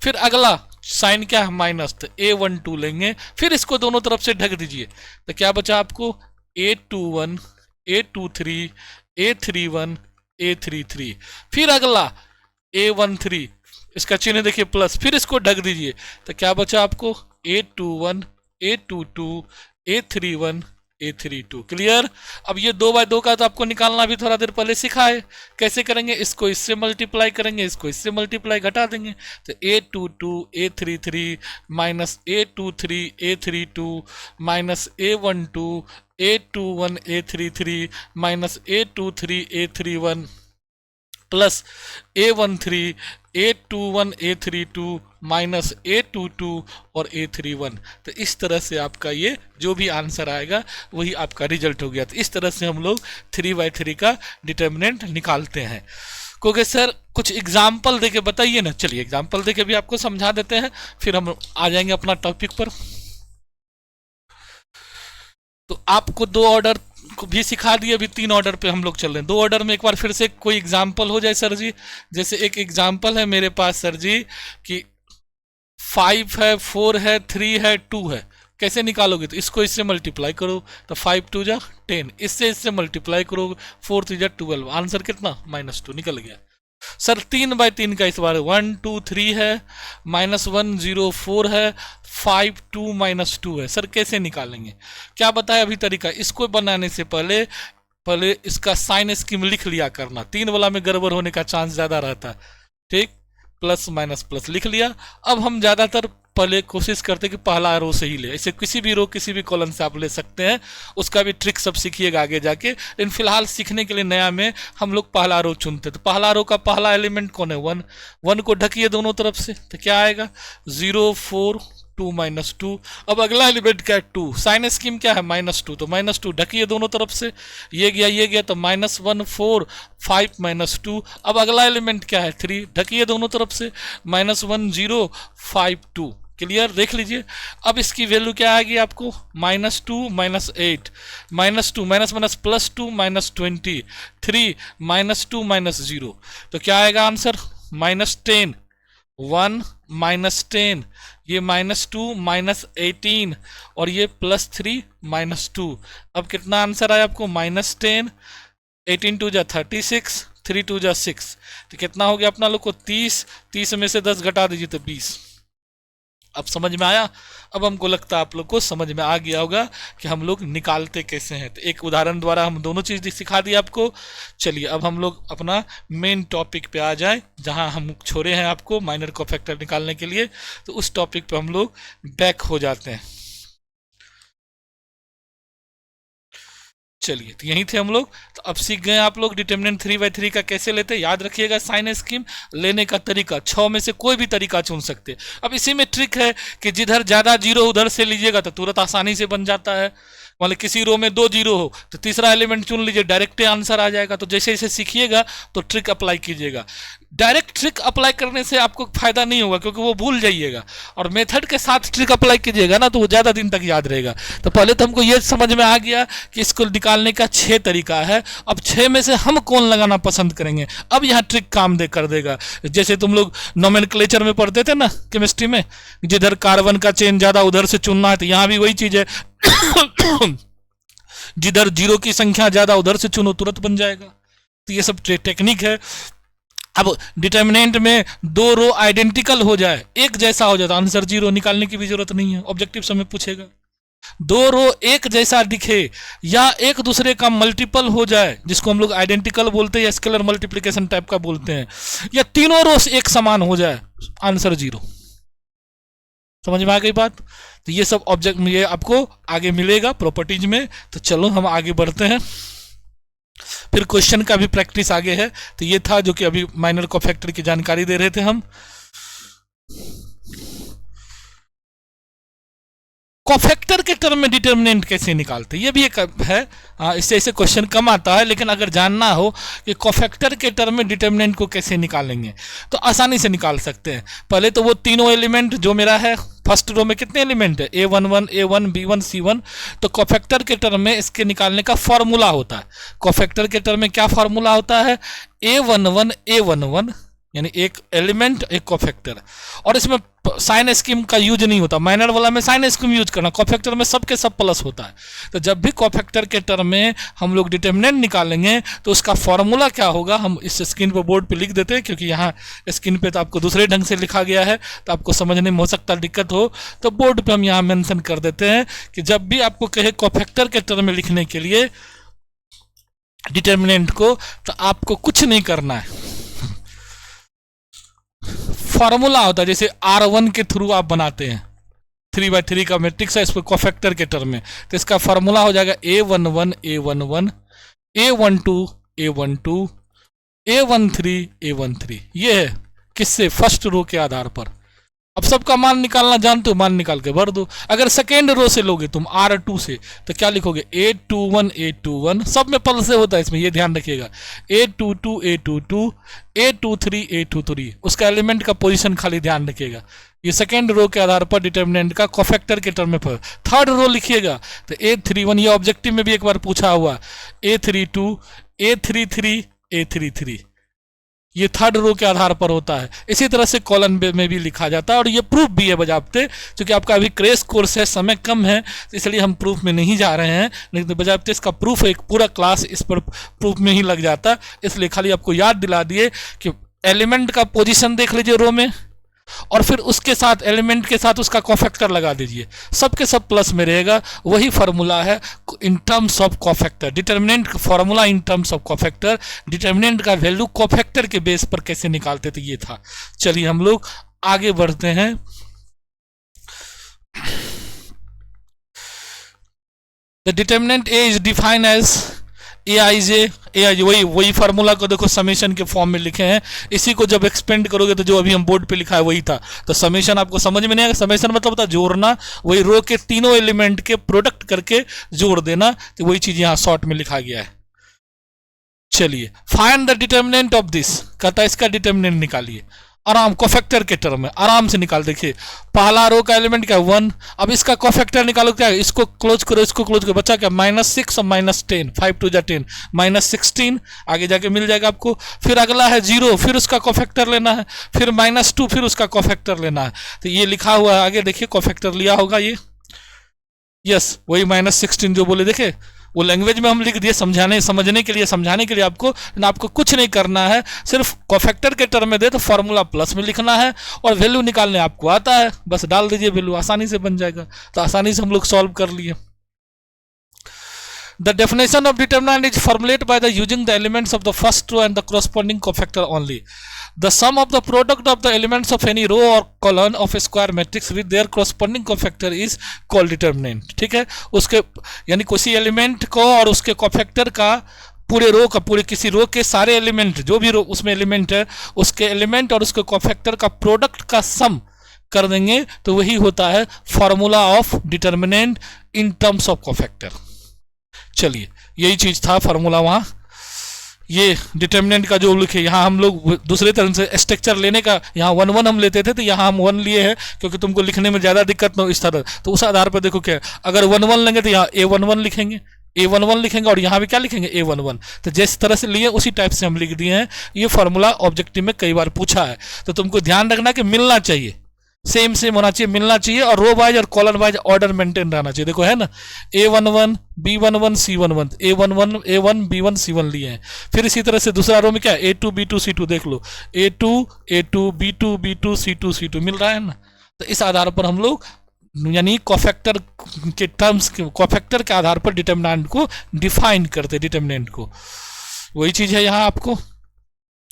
A: फिर अगला साइन क्या है, माइनस, तो A12 लेंगे, फिर इसको दोनों तरफ से ढक दीजिए। तो क्या बचा आपको, A21 A23 A31 A33। फिर अगला A13, इसका चिन्ह देखिए प्लस, फिर इसको ढक दीजिए तो क्या बचा आपको A21, A22, A31, A32। Clear. अब ये 2 बाय 2 का तो आपको निकालना भी थोड़ा देर पहले सिखा है। कैसे करेंगे, इसको इससे मल्टीप्लाई करेंगे, इसको इससे मल्टीप्लाई घटा देंगे तो A22 A33 minus A23 A32 minus A12 A21 A33 minus A23 A31 plus A13 A21 A32 minus A22 और A31। तो इस तरह से आपका ये जो भी आंसर आएगा वही आपका रिजल्ट हो गया। तो इस तरह से हम लोग 3/3 का डिटर्मिनेंट निकालते हैं। क्योंकि सर कुछ एग्जाम्पल देके बताइए ना। चलिए एग्जाम्पल देके भी आपको समझा देते हैं, फिर हम आ जाएंगे अपना टॉपिक पर। तो आपको 2 ऑर्डर को भी सिखा दिए, अभी 3 ऑर्डर पे हम लोग चल रहे हैं। 2 ऑर्डर में एक बार फिर से कोई एग्जाम्पल हो जाए सर जी। जैसे एक एग्जाम्पल है मेरे पास सर जी कि 5 है, 4 है, 3 है, 2 है। कैसे निकालोगे, तो इसको इससे मल्टीप्लाई करो तो 5 2 जा 10, इससे मल्टीप्लाई करो 4 3 जा 12। आंसर कितना -2 निकल गया। सर 3/3 का इस बार 1 2 3 है, -1 0 4 है, 5 2 -2 है। सर कैसे निकालेंगे, क्या बताया अभी तरीका। इसको बनाने से पहले पहले इसका साइन स्कीम लिख लिया करना, 3 वाला में गड़बड़ होने का चांस ज़्यादा रहता है। ठीक, प्लस माइनस प्लस लिख लिया। अब हम ज़्यादातर पहले कोशिश करते कि पहला रो से ही ले, ऐसे किसी भी रो किसी भी कॉलम से आप ले सकते हैं, उसका भी ट्रिक सब सीखिएगा आगे जाके। लेकिन फिलहाल सीखने के लिए नया में हम लोग पहला रो चुनते। तो पहला रो का पहला एलिमेंट कौन है 1, 1 को ढकिए दोनों तरफ से तो क्या आएगा 0 4 2 -2। अब अगला एलिमेंट क्या है 2, साइन स्कीम क्या है -2, तो -2 ढकिए दोनों तरफ से, ये गया तो -1 4 5 -2। अब अगला एलिमेंट क्या है 3, ढकिए दोनों तरफ से, -1 0 5 2। क्लियर, देख लीजिए। अब इसकी वैल्यू क्या आएगी आपको -2 -8 -2 +2 -20 3 -2 -0। तो क्या आएगा आंसर -10 1 -10, ये -2 -18 और ये +3 -2। अब कितना आंसर आया आपको -10, 18 2 जा 36, 3 2 जा 6। तो कितना हो गया अपना लोग को 30, 30 में से 10 घटा दीजिए तो 20। अब समझ में आया। अब हमको लगता है आप लोग को समझ में आ गया होगा कि हम लोग निकालते कैसे हैं। तो एक उदाहरण द्वारा हम दोनों चीज़ सिखा दी आपको। चलिए अब हम लोग अपना मेन टॉपिक पे आ जाए, जहां हम छोड़े हैं आपको माइनर कोफैक्टर निकालने के लिए। तो उस टॉपिक पे हम लोग बैक हो जाते हैं। चलिए तो यहीं थे हम लोग। तो अब सीख गए आप लोग डिटर्मिनेंट 3/3 का कैसे लेते हैं। याद रखिएगा साइन स्कीम लेने का तरीका 6 में से कोई भी तरीका चुन सकते। अब इसी में ट्रिक है कि जिधर ज़्यादा जीरो उधर से लीजिएगा तो तुरंत आसानी से बन जाता है। मान किसी रो में 2 जीरो हो तो तीसरा एलिमेंट चुन लीजिए, डायरेक्ट आंसर आ जाएगा। तो जैसे जैसे सीखिएगा तो ट्रिक अप्लाई कीजिएगा। डायरेक्ट ट्रिक अप्लाई करने से आपको फायदा नहीं होगा क्योंकि वो भूल जाइएगा, और मेथड के साथ ट्रिक अप्लाई कीजिएगा ना तो वो ज़्यादा दिन तक याद रहेगा। तो पहले तो हमको ये समझ में आ गया कि इसको निकालने का 6 तरीका है। अब 6 में से हम कौन लगाना पसंद करेंगे, अब यहाँ ट्रिक काम कर देगा। जैसे तुम लोग नोमेनक्लेचर में पढ़ते थे ना केमिस्ट्री में, जिधर कार्बन का चेन ज़्यादा उधर से चुनना है, तो यहाँ भी वही चीज़ है जिधर जीरो की संख्या ज्यादा उधर से चुनो तुरंत बन जाएगा। तो ये सब टेक्निक है। अब डिटर्मिनेंट में 2 रो आइडेंटिकल हो जाए, एक जैसा हो जाए तो आंसर 0, निकालने की भी जरूरत नहीं है। ऑब्जेक्टिव समय पूछेगा 2 रो एक जैसा दिखे या एक दूसरे का मल्टीपल हो जाए, जिसको हम लोग आइडेंटिकल बोलते हैं या स्केलर मल्टीप्लिकेशन टाइप का बोलते हैं, या तीनों रो एक समान हो जाए, आंसर 0। समझ में आ गई बात। तो ये सब ऑब्जेक्ट ये आपको आगे मिलेगा प्रॉपर्टीज में। तो चलो हम आगे बढ़ते हैं, फिर क्वेश्चन का भी प्रैक्टिस आगे है। तो ये था जो कि अभी माइनर कोफैक्टर की जानकारी दे रहे थे हम। कोफैक्टर के टर्म में डिटर्मिनेंट कैसे निकालते, ये भी एक है। इससे ऐसे क्वेश्चन कम आता है, लेकिन अगर जानना हो कि कोफैक्टर के टर्म में डिटर्मिनेंट को कैसे निकालेंगे तो आसानी से निकाल सकते हैं। पहले तो वो तीनों एलिमेंट जो मेरा है, फर्स्ट रो में कितने एलिमेंट है A11 A1 B1 C1, तो कोफैक्टर के टर्म में इसके निकालने का फॉर्मूला होता है। कोफैक्टर के टर्म में क्या फॉर्मूला होता है, A11 A11 यानी एक एलिमेंट एक कोफैक्टर, और इसमें साइन स्कीम का यूज नहीं होता। माइनर वाला में साइन स्कीम यूज करना, कोफैक्टर में सबके सब प्लस होता है। तो जब भी कोफैक्टर के टर्म में हम लोग डिटर्मिनेंट निकालेंगे तो उसका फॉर्मूला क्या होगा, हम इस स्क्रीन पर बोर्ड पे लिख देते हैं, क्योंकि यहाँ स्क्रीन पे तो आपको दूसरे ढंग से लिखा गया है तो आपको समझने में हो सकता है दिक्कत हो, तो बोर्ड पे हम यहाँ मेंशन कर देते हैं कि जब भी आपको कहे कोफैक्टर के टर्म में लिखने के लिए डिटर्मिनेंट को, तो आपको कुछ नहीं करना है, फॉर्मूला होता है जैसे R1 के थ्रू आप बनाते हैं, 3/3 का मैट्रिक्स है इस पर कोफैक्टर के टर्म में, तो इसका फॉर्मूला हो जाएगा A11 A11 A12 A12 A13 A13। ये है किससे, फर्स्ट रो के आधार पर। अब सबका मान निकालना जानते हो, मान निकाल के भर दो। अगर सेकेंड रो से लोगे तुम R2 से तो क्या लिखोगे, A21 A21, सब में पल से होता है इसमें, ये ध्यान रखिएगा, A22 A22 A23 A23, उसका एलिमेंट का पोजीशन खाली ध्यान रखिएगा। ये सेकेंड रो के आधार पर डिटर्मिनेंट का कोफैक्टर के टर्म में पर। थर्ड रो लिखिएगा तो A31, ये ऑब्जेक्टिव में भी एक बार पूछा हुआ, A32 A33 A33, ये थर्ड रो के आधार पर होता है। इसी तरह से कॉलन में भी लिखा जाता है, और ये प्रूफ भी है बजाबते, क्योंकि आपका अभी क्रेश कोर्स है, समय कम है, इसलिए हम प्रूफ में नहीं जा रहे हैं, लेकिन बजाबते इसका प्रूफ एक पूरा क्लास इस पर प्रूफ में ही लग जाता, इसलिए खाली आपको याद दिला दिए कि एलिमेंट का पोजीशन देख लीजिए रो में, और फिर उसके साथ एलिमेंट के साथ उसका कोफैक्टर लगा दीजिए, सबके सब प्लस में रहेगा। वही फार्मूला है in terms of cofactor, determinant का formula in terms of cofactor, determinant का वैल्यू कोफैक्टर के बेस पर कैसे निकालते थे, ये था। चलिए हम लोग आगे बढ़ते हैं। The determinant A is defined as A वही फार्मूला को देखो समेशन के फॉर्म में लिखे हैं, इसी को जब एक्सपेंड करोगे तो जो अभी हम बोर्ड पे लिखा है वही था। तो समेशन आपको समझ में नहीं आएगा, समेशन मतलब होता है जोड़ना, वही रो के तीनों एलिमेंट के प्रोडक्ट करके जोड़ देना, तो वही चीज यहाँ शॉर्ट में लिखा गया है। चलिए find the determinant of this, कहता है इसका डिटर्मिनेंट निकालिए, आराम कोफैक्टर के टर्म में आराम से निकाल। देखिए पहला रो का एलिमेंट क्या है 1, अब इसका कोफैक्टर निकालो क्या है, इसको क्लोज करो इसको क्लोज करो, बचा क्या -6 और -10, 5 2 10 -16, आगे जाके मिल जाएगा आपको। फिर अगला है 0, फिर उसका कोफैक्टर लेना है, फिर -2, फिर उसका कोफैक्टर लेना है। तो ये लिखा हुआ है आगे, देखिए कोफैक्टर लिया होगा ये, यस वही -16 जो बोले, देखे वो लैंग्वेज में हम लिख दिए समझने के लिए आपको कुछ नहीं करना है, सिर्फ कोफैक्टर के टर्म में दे तो फॉर्मूला प्लस में लिखना है, और वैल्यू निकालने आपको आता है, बस डाल दीजिए वैल्यू, आसानी से बन जाएगा। तो आसानी से हम लोग सॉल्व कर लिए। The definition of determinant is formulated by the using the elements of the first row and the corresponding cofactor only. The sum of the product of the elements of any row or column of a square matrix with their corresponding cofactor is called determinant. ठीक है, उसके यानी किसी एलिमेंट को और उसके कोफैक्टर का, पूरे रो का, पूरे किसी रो के सारे एलिमेंट, जो भी रो उसमें एलिमेंट है, उसके एलिमेंट और उसके कोफैक्टर का प्रोडक्ट का सम कर देंगे तो वही होता है formula of determinant in terms of cofactor. चलिए यही चीज था फॉर्मूला वहां। ये डिटर्मिनेंट का जो लिखे, यहाँ हम लोग दूसरे तरह से स्ट्रक्चर लेने का, यहाँ 1 1 हम लेते थे, तो यहाँ हम 1 लिए हैं क्योंकि तुमको लिखने में ज़्यादा दिक्कत न हो इस तरह, तो उस आधार पर देखो क्या, अगर 1 1 लेंगे तो यहाँ A11 लिखेंगे, A11 लिखेंगे, और यहाँ भी क्या लिखेंगे A11। तो जिस तरह से लिए उसी टाइप से हम लिख दिए हैं। ये फार्मूला ऑब्जेक्टिव में कई बार पूछा है, तो तुमको ध्यान रखना कि मिलना चाहिए, सेम होना चाहिए, मिलना चाहिए, और रो वाइज और कॉलम वाइज ऑर्डर मेंटेन रहना चाहिए। देखो है ना, A11 B11 C11, A11 A1 B1 C1 लिए हैं। फिर इसी तरह से दूसरा रो में क्या है A2 B2 C2, देख लो A2 A2 B2 B2 C2 C2 मिल रहा है ना। तो इस आधार पर हम लोग यानी कोफैक्टर के टर्म्स, कोफैक्टर के आधार पर डिटर्मिनेंट को डिफाइन करते, डिटर्मिनेंट को। वही चीज है यहाँ आपको।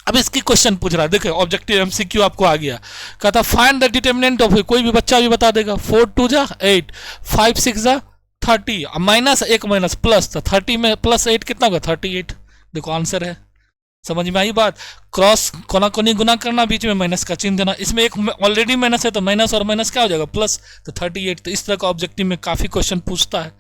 A: अब इसकी क्वेश्चन पूछ रहा है, देखो ऑब्जेक्टिव एमसीक्यू आपको आ गया, कहता फाइंड द डिटर्मिनेंट ऑफ, कोई भी बच्चा भी बता देगा, 4 2 जा 8, 5 6 जा 30, माइनस 1 माइनस प्लस, तो 30 में प्लस 8 कितना होगा 38। देखो आंसर है, समझ में आई बात। क्रॉस कोना कोनी गुना करना, बीच में माइनस का चिन्ह देना, इसमें एक ऑलरेडी माइनस है तो माइनस और माइनस क्या हो जाएगा प्लस, तो 38। तो इस तरह का ऑब्जेक्टिव में काफी क्वेश्चन पूछता है।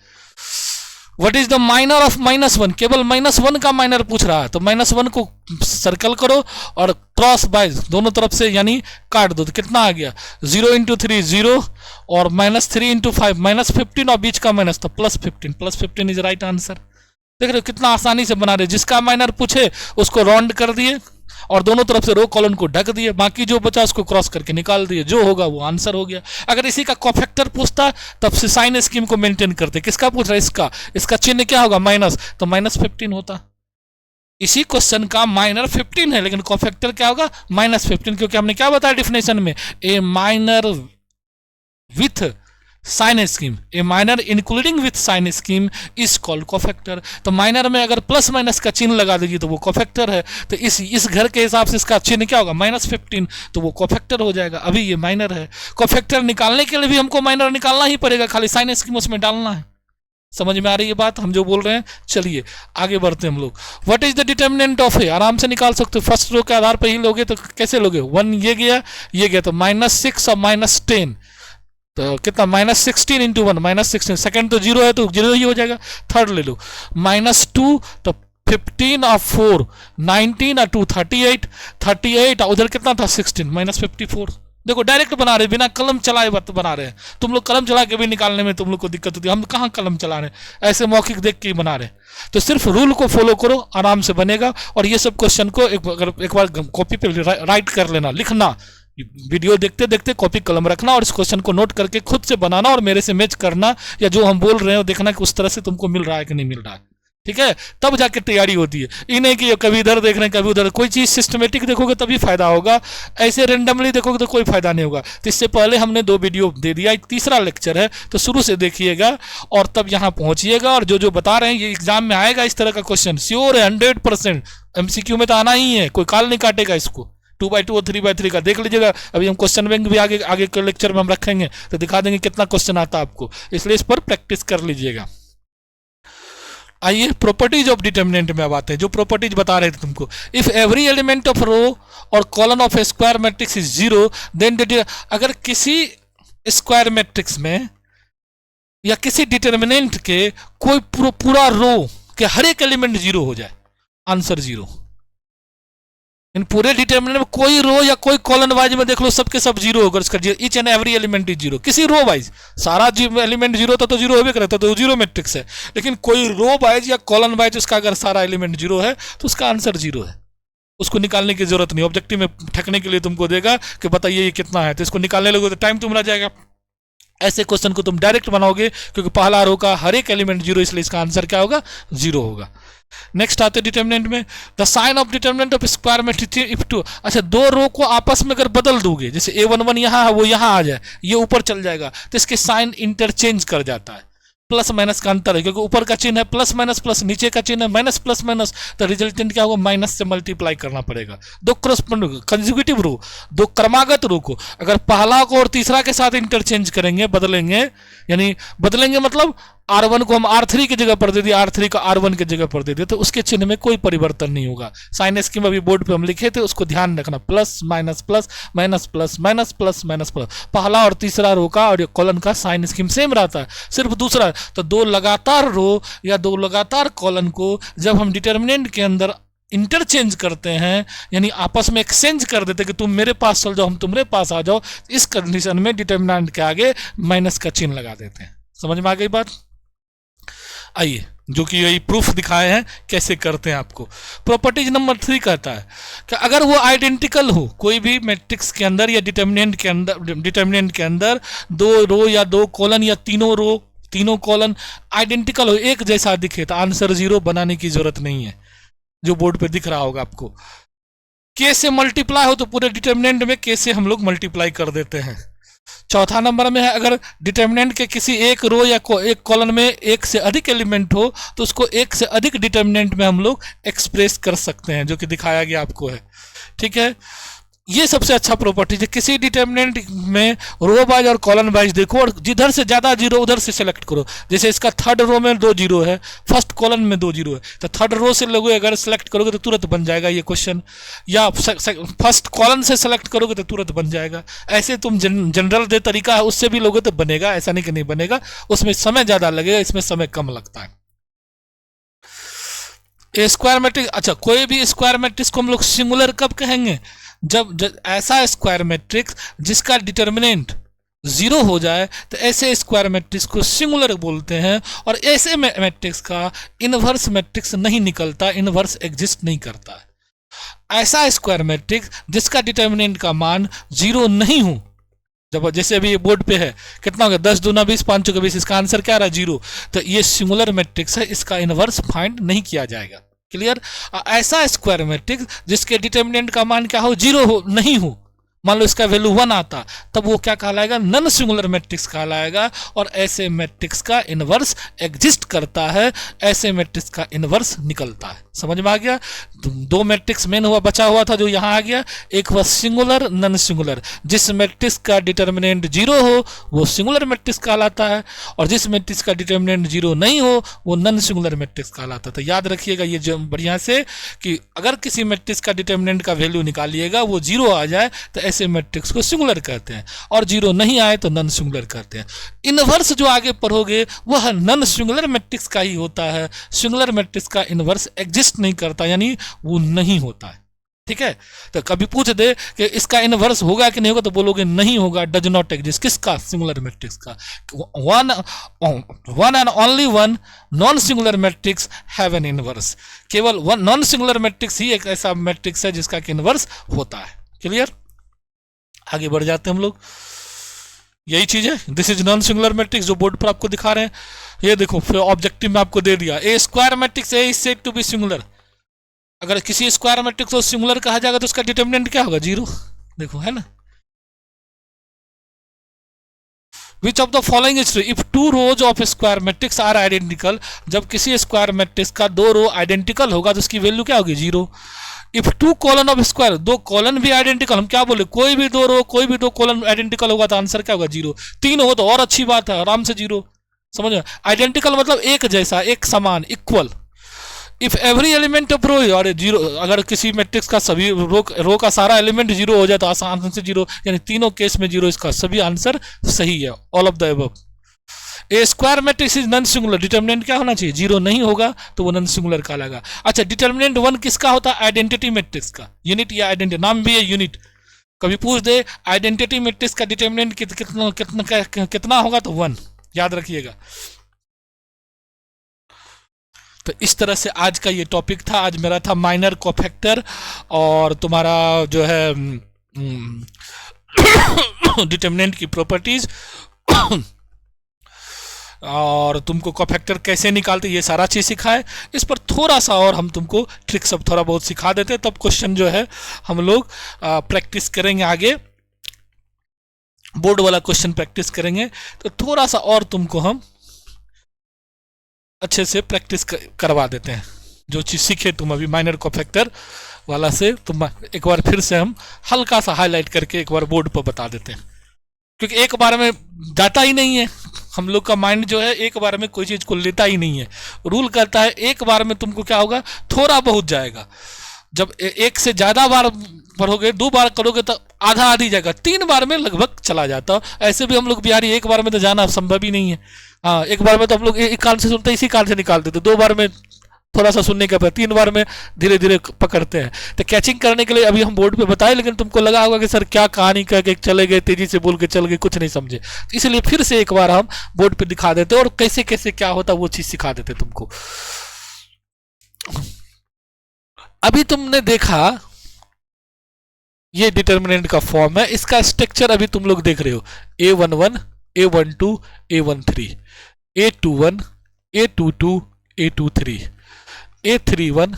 A: What is the minor of -1, केवल -1 का माइनर पूछ रहा है, तो -1 को सर्कल करो और क्रॉस बाय दोनों तरफ से यानी काट दो, तो कितना आ गया 0 × 3 0, और -3 × 5 -15, और बीच का माइनस तो +15 इज राइट आंसर। देख रहे हो कितना आसानी से बना रहे, जिसका माइनर पूछे उसको राउंड कर दिए, और दोनों तरफ से रो कॉलम को ढक दिए, बाकी जो बचा उसको क्रॉस करके निकाल दिए, जो होगा वो आंसर हो गया। अगर इसी का कोफैक्टर पूछता तब से साइन स्कीम को मेंटेन करते। किसका पूछ रहा है? इसका। इसका चिन्ह क्या होगा? माइनस, तो -15 होता। इसी क्वेश्चन का माइनर 15 है, लेकिन कोफैक्टर क्या होगा? -15, क्योंकि हमने क्या बताया डेफिनेशन में? A minor with sign scheme, A minor including with sign scheme is called cofactor. तो माइनर में अगर प्लस माइनस का चिन्ह लगा देगी तो वो कोफैक्टर है। तो इस घर के हिसाब से इसका चिन्ह क्या होगा? -15, तो वो कोफैक्टर हो जाएगा। अभी ये माइनर है। कोफैक्टर निकालने के लिए भी हमको माइनर निकालना ही पड़ेगा, खाली साइन स्कीम उसमें डालना है। समझ में आ रही है बात हम जो बोल रहे हैं? चलिए आगे बढ़ते हैं हम लोग। What is the determinant of A? आराम से निकाल सकते हो, फर्स्ट रो के आधार पर ही लोगे तो कैसे लोगे? 1 ये गया तो -6 और -10, तो कितना? -16 इंटू 1 -16। सेकंड तो 0 है तो 0 ही हो जाएगा। थर्ड ले लो, -2 तो 15 और 4 19 और 2 38 और उधर कितना था? 16 -54। देखो डायरेक्ट बना रहे, बिना कलम चलाए बना रहे हैं। तुम लोग कलम चला के भी निकालने में तुम लोग को दिक्कत होती है, हम कहाँ कलम चला रहे हैं, ऐसे मौखिक देख के ही बना रहे हैं। तो सिर्फ रूल को फॉलो करो, आराम से बनेगा। और ये सब क्वेश्चन को एक बार कॉपी पे राइट कर लेना, लिखना, वीडियो देखते देखते कॉपी कलम रखना और इस क्वेश्चन को नोट करके खुद से बनाना और मेरे से मैच करना, या जो हम बोल रहे हो देखना कि उस तरह से तुमको मिल रहा है कि नहीं मिल रहा है। ठीक है, तब जाके तैयारी होती है। ये नहीं कि कभी इधर देख रहे हैं कभी उधर। कोई चीज़ सिस्टमेटिक देखोगे तभी फायदा होगा, ऐसे रेंडमली देखोगे तो कोई फायदा नहीं होगा। तो इससे पहले हमने 2 वीडियो दे दिया, एक तीसरा लेक्चर है, तो शुरू से देखिएगा और तब यहाँ पहुँचिएगा। और जो जो बता रहे हैं ये एग्जाम में आएगा, इस तरह का क्वेश्चन श्योर है, 100%। MCQ में तो आना ही है, कोई काल नहीं काटेगा इसको। 2x2 और 3x3 का देख लीजिएगा। अभी हम क्वेश्चन बैंक भी आगे के लेक्चर में हम रखेंगे तो दिखा देंगे कितना क्वेश्चन आता है आपको, इसलिए इस पर प्रैक्टिस कर लीजिएगा। आइए प्रॉपर्टीज ऑफ डिटर्मिनेंट में अब आते हैं, जो प्रॉपर्टीज बता रहे थे तुमको। If every element of row और column of a square matrix is 0 then अगर किसी स्क्वायर मैट्रिक्स में या किसी डिटर्मिनेंट के कोई पूरा रो के हर एक एलिमेंट 0 हो जाए, आंसर 0। इन पूरे डिटर्मिनेंट में कोई रो या कोई कॉलम वाइज में देख लो, सबके सब 0 होगा, इसका each and every element is 0। किसी रो वाइज सारा एलिमेंट 0 था तो 0 होवे करता, तो 0 मैट्रिक्स है। लेकिन कोई रो वाइज या कॉलम वाइज उसका अगर सारा एलिमेंट 0 है तो उसका आंसर 0 है। उसको निकालने की जरूरत नहीं, ऑब्जेक्टिव में ठकने के लिए तुमको देगा कि बताइए ये कितना है, तो इसको निकालने लगोगे तो टाइम तुम्हारा जाएगा। ऐसे क्वेश्चन को तुम डायरेक्ट बनाओगे क्योंकि पहला रो का हर एक एलिमेंट 0, इसलिए इसका आंसर क्या होगा? 0 होगा। नेक्स्ट आते डिटर्मिनेंट में, the sign of determinant of square matrix if two. अच्छा, 2 रो को आपस में अगर बदल दोगे, जैसे A11 यहाँ है वो यहाँ आ जाए, ये ऊपर चल जाएगा, तो इसके साइन इंटरचेंज कर जाता है। प्लस माइनस का अंतर है, क्योंकि ऊपर का चिन्ह है प्लस माइनस प्लस, नीचे का चिन्ह है माइनस प्लस माइनस, तो रिजल्टेंट क्या होगा? माइनस से मल्टीप्लाई करना पड़ेगा। 2 क्रॉसपोंडिंग कंसेक्यूटिव रो, 2 क्रमागत रो को अगर पहला को और तीसरा के साथ इंटरचेंज करेंगे, बदलेंगे, यानी बदलेंगे मतलब R1 को हम R3 की जगह पर दे दिए, R3 को R1 की जगह पर दे दिए, तो उसके चिन्ह में कोई परिवर्तन नहीं होगा। साइन स्कीम अभी बोर्ड पे हम लिखे थे, उसको ध्यान रखना, plus minus plus minus plus minus plus minus plus. पहला और तीसरा रो का और कॉलम का साइन स्कीम सेम रहता है, सिर्फ दूसरा। तो 2 लगातार रो या 2 लगातार कॉलम को जब हम डिटर्मिनेंट के अंदर इंटरचेंज करते हैं, यानी आपस में एक्सचेंज कर देते कि तुम मेरे पास चल जाओ, हम तुम्हारे पास आ जाओ, इस कंडीशन में डिटर्मिनेंट के आगे माइनस का चिन्ह लगा देते हैं। समझ में आ गई बात? आइए, जो कि यही प्रूफ दिखाए हैं कैसे करते हैं आपको। प्रॉपर्टीज नंबर 3 कहता है कि अगर वो आइडेंटिकल हो, कोई भी मैट्रिक्स के अंदर या डिटर्मिनेंट के अंदर 2 रो या 2 कॉलम या तीनों कॉलम आइडेंटिकल हो, एक जैसा दिखे, तो आंसर 0 बनाने की जरूरत नहीं है, जो बोर्ड पे दिख रहा होगा आपको। के से मल्टीप्लाई हो तो पूरे डिटर्मिनेंट में के से हम लोग मल्टीप्लाई कर देते हैं। चौथा नंबर में है, अगर डिटर्मिनेंट के किसी एक रो या एक कॉलम में एक से अधिक एलिमेंट हो तो उसको एक से अधिक डिटर्मिनेंट में हम लोग एक्सप्रेस कर सकते हैं, जो कि दिखाया गया आपको है। ठीक है, ये सबसे अच्छा प्रॉपर्टी है। किसी डिटर्मिनेंट में रो वाइज और कॉलम वाइज देखो और जिधर से ज़्यादा 0 उधर से सेलेक्ट करो। जैसे इसका थर्ड रो में 2 0 है, फर्स्ट कॉलम में 2 0 है, तो थर्ड रो से लोगे अगर सेलेक्ट करोगे तो तुरंत बन जाएगा ये क्वेश्चन, या फर्स्ट कॉलम से सेलेक्ट करोगे तो तुरंत बन जाएगा। ऐसे तुम जनरल दे तरीका है उससे भी लोगे तो बनेगा, ऐसा नहीं कि नहीं बनेगा, उसमें समय ज़्यादा लगेगा, इसमें समय कम लगता है। ए स्क्वायर मैट्रिक्स, अच्छा कोई भी स्क्वायर मैट्रिक्स को हम लोग सिंगुलर कब कहेंगे? जब ऐसा स्क्वायर मैट्रिक्स जिसका डिटर्मिनेंट 0 हो जाए तो ऐसे स्क्वायर मैट्रिक्स को सिंगुलर बोलते हैं। और ऐसे मैट्रिक्स का इनवर्स मैट्रिक्स नहीं निकलता, इनवर्स एग्जिस्ट नहीं करता है। ऐसा स्क्वायर मैट्रिक्स जिसका डिटर्मिनेंट का मान 0 नहीं हो, जब जैसे अभी ये बोर्ड पे है कितना हो गया 10 दूना 20 5 चौका 20, इसका आंसर क्या आ रहा है 0, तो ये सिंगुलर मैट्रिक्स है, इसका इनवर्स फाइंड नहीं किया जाएगा। क्लियर। ऐसा स्क्वायर मैट्रिक्स जिसके डिटर्मिनेंट का मान क्या हो 0 हो नहीं हो, मान लो इसका वैल्यू 1 आता, तब वो क्या कहलाएगा नॉन सिंगुलर मैट्रिक्स कहलाएगा। और ऐसे मैट्रिक्स का इनवर्स एग्जिस्ट करता है, ऐसे मैट्रिक्स का इनवर्स निकलता है। समझ में आ गया। दो मैट्रिक्स मेन हुआ बचा हुआ था जो यहाँ आ गया, एक हुआ सिंगुलर नॉन सिंगुलर। जिस मैट्रिक्स का डिटर्मिनेंट 0 हो वो सिंगुलर मैट्रिक्स कहलाता है, और जिस मैट्रिक्स का डिटर्मिनेंट 0 नहीं हो वो नॉन सिंगुलर मैट्रिक्स कहलाता है। तो याद रखिएगा ये जो बढ़िया से कि अगर किसी मैट्रिक्स का डिटर्मिनेंट का वैल्यू निकालिएगा वो 0 आ जाए तो ऐसे मैट्रिक्स को सिंगुलर कहते हैं, और 0 नहीं आए तो नॉन सिंगुलर कहते हैं। इनवर्स जो आगे पढ़ोगे वह नॉन सिंगुलर मैट्रिक्स का ही होता है, सिंगुलर मैट्रिक्स का इनवर्स एग्जिस्ट नहीं करता, यानी वो नहीं होता है। ठीक है। तो कभी पूछ दे कि इसका इनवर्स होगा कि नहीं होगा, तो बोलोगे नहीं होगा, डज नॉट एग्जिस्ट। किसका? सिंगुलर मैट्रिक्स का। One and only one non singular matrix have an inverse. केवल वन नॉन सिंगुलर मैट्रिक्स ही एक ऐसा मैट्रिक्स है जिसका इनवर्स होता है। क्लियर। आगे बढ़ जाते हैं हम लोग। यही चीज है, this is non singular matrix जो बोर्ड पर आपको दिखा रहे हैं। ये देखो फिर ऑब्जेक्टिव में आपको दे दिया, a square matrix A is said to be singular. अगर किसी स्क्वायर मैट्रिक्स को सिंगुलर कहा जाएगा तो उसका डिटर्मिनेंट क्या होगा? 0। देखो है ना। Which of the following is true if two rows of square matrix are identical. जब किसी स्क्वायर मैट्रिक्स का 2 रो आइडेंटिकल होगा तो उसकी वैल्यू क्या होगी? 0। If 2 colon of square, 2 colon भी आइडेंटिकल, हम क्या बोले कोई भी 2 रो कोई भी 2 कॉलन आइडेंटिकल होगा तो आंसर क्या होगा? 0। 3 हो तो और अच्छी बात है, आराम से 0। समझ में? आइडेंटिकल मतलब एक जैसा, एक समान, equal. If every element of row, और 0, अगर किसी मैट्रिक्स का सभी रो का सारा एलिमेंट 0 हो जाए तो आसान से 0, यानी तीनों केस में 0, इसका सभी आंसर सही है, all of the above. A square matrix is non singular, determinant क्या होना चाहिए? 0 नहीं होगा तो वो नॉन सिंगुलर कहलाएगा। अच्छा, डिटर्मिनेंट 1 किसका होता है? आइडेंटिटी मैट्रिक्स का। यूनिट या आइडेंटिटी, नाम भी है यूनिट। कभी पूछ दे आइडेंटिटी मैट्रिक्स का डिटर्मिनेंट कितना होगा तो 1, याद रखिएगा। तो इस तरह से आज का ये टॉपिक था। आज मेरा था माइनर कोफैक्टर और तुम्हारा जो है डिटर्मिनेंट की प्रॉपर्टीज और तुमको कोफैक्टर कैसे निकालते ये सारा चीज़ सिखाए। इस पर थोड़ा सा और हम तुमको ट्रिक सब थोड़ा बहुत सिखा देते हैं, तब क्वेश्चन जो है हम लोग प्रैक्टिस करेंगे आगे, बोर्ड वाला क्वेश्चन प्रैक्टिस करेंगे। तो थोड़ा सा और तुमको हम अच्छे से प्रैक्टिस करवा देते हैं। जो चीज़ सीखे तुम अभी माइनर कोफैक्टर वाला से, तुम एक बार फिर से हम हल्का सा हाईलाइट करके एक बार बोर्ड पर बता देते हैं, क्योंकि एक बार में जाता ही नहीं है। हम लोग का माइंड जो है एक बार में कोई चीज़ को लेता ही नहीं है। रूल कहता है एक बार में तुमको क्या होगा, थोड़ा बहुत जाएगा। जब एक से ज़्यादा बार पढ़ोगे, 2 बार करोगे तो आधा आधी जाएगा, 3 बार में लगभग चला जाता। ऐसे भी हम लोग बिहारी एक बार में तो जाना संभव ही नहीं है। हाँ, एक बार में तो हम लोग एक कान से सुनते इसी कान से निकालते थे, 2 बार में थोड़ा सा सुनने का, 3 बार में धीरे धीरे पकड़ते हैं। तो कैचिंग करने के लिए अभी हम बोर्ड पे बताए, लेकिन तुमको लगा होगा कि सर क्या कहानी कह के चले गए, तेजी से बोल के चल गए, कुछ नहीं समझे। इसलिए फिर से एक बार हम बोर्ड पे दिखा देते और कैसे कैसे क्या होता वो चीज सिखा देते तुमको। अभी तुमने देखा ये डिटर्मिनेंट का फॉर्म है, इसका स्ट्रक्चर अभी तुम लोग देख रहे हो, A11, A12, A13, A21, A22, A23, A31,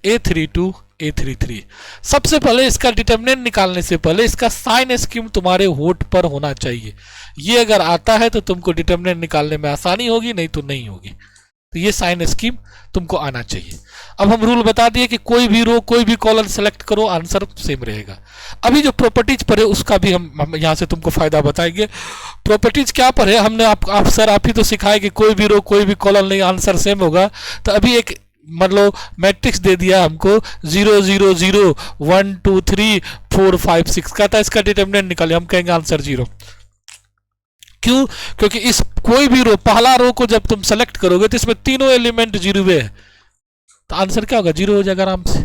A: A32, A33। सबसे पहले इसका डिटर्मिनेंट निकालने से पहले इसका साइन स्कीम तुम्हारे होठ पर होना चाहिए। ये अगर आता है तो तुमको डिटर्मिनेंट निकालने में आसानी होगी, नहीं तो नहीं होगी। तो ये साइन स्कीम तुमको आना चाहिए। अब हम रूल बता दिए कि कोई भी रो कोई भी कॉलम सेलेक्ट करो, आंसर सेम रहेगा। अभी जो प्रॉपर्टीज पर है उसका भी हम यहाँ से तुमको फायदा बताएंगे। प्रॉपर्टीज क्या पर है, हमने आप ही तो सिखाए कि कोई भी रो कोई भी कॉलम नहीं, आंसर सेम होगा। तो अभी एक मतलब मैट्रिक्स दे दिया हमको 0 0 0 1 2 3 4 5 6 का था, इसका डिटर्मिनेंट निकाले, हम कहेंगे आंसर 0। क्यों? क्योंकि इस कोई भी रो, पहला रो को जब तुम सेलेक्ट करोगे तो इसमें तीनों एलिमेंट 0 है, तो आंसर क्या होगा? 0 हो जाएगा आराम से।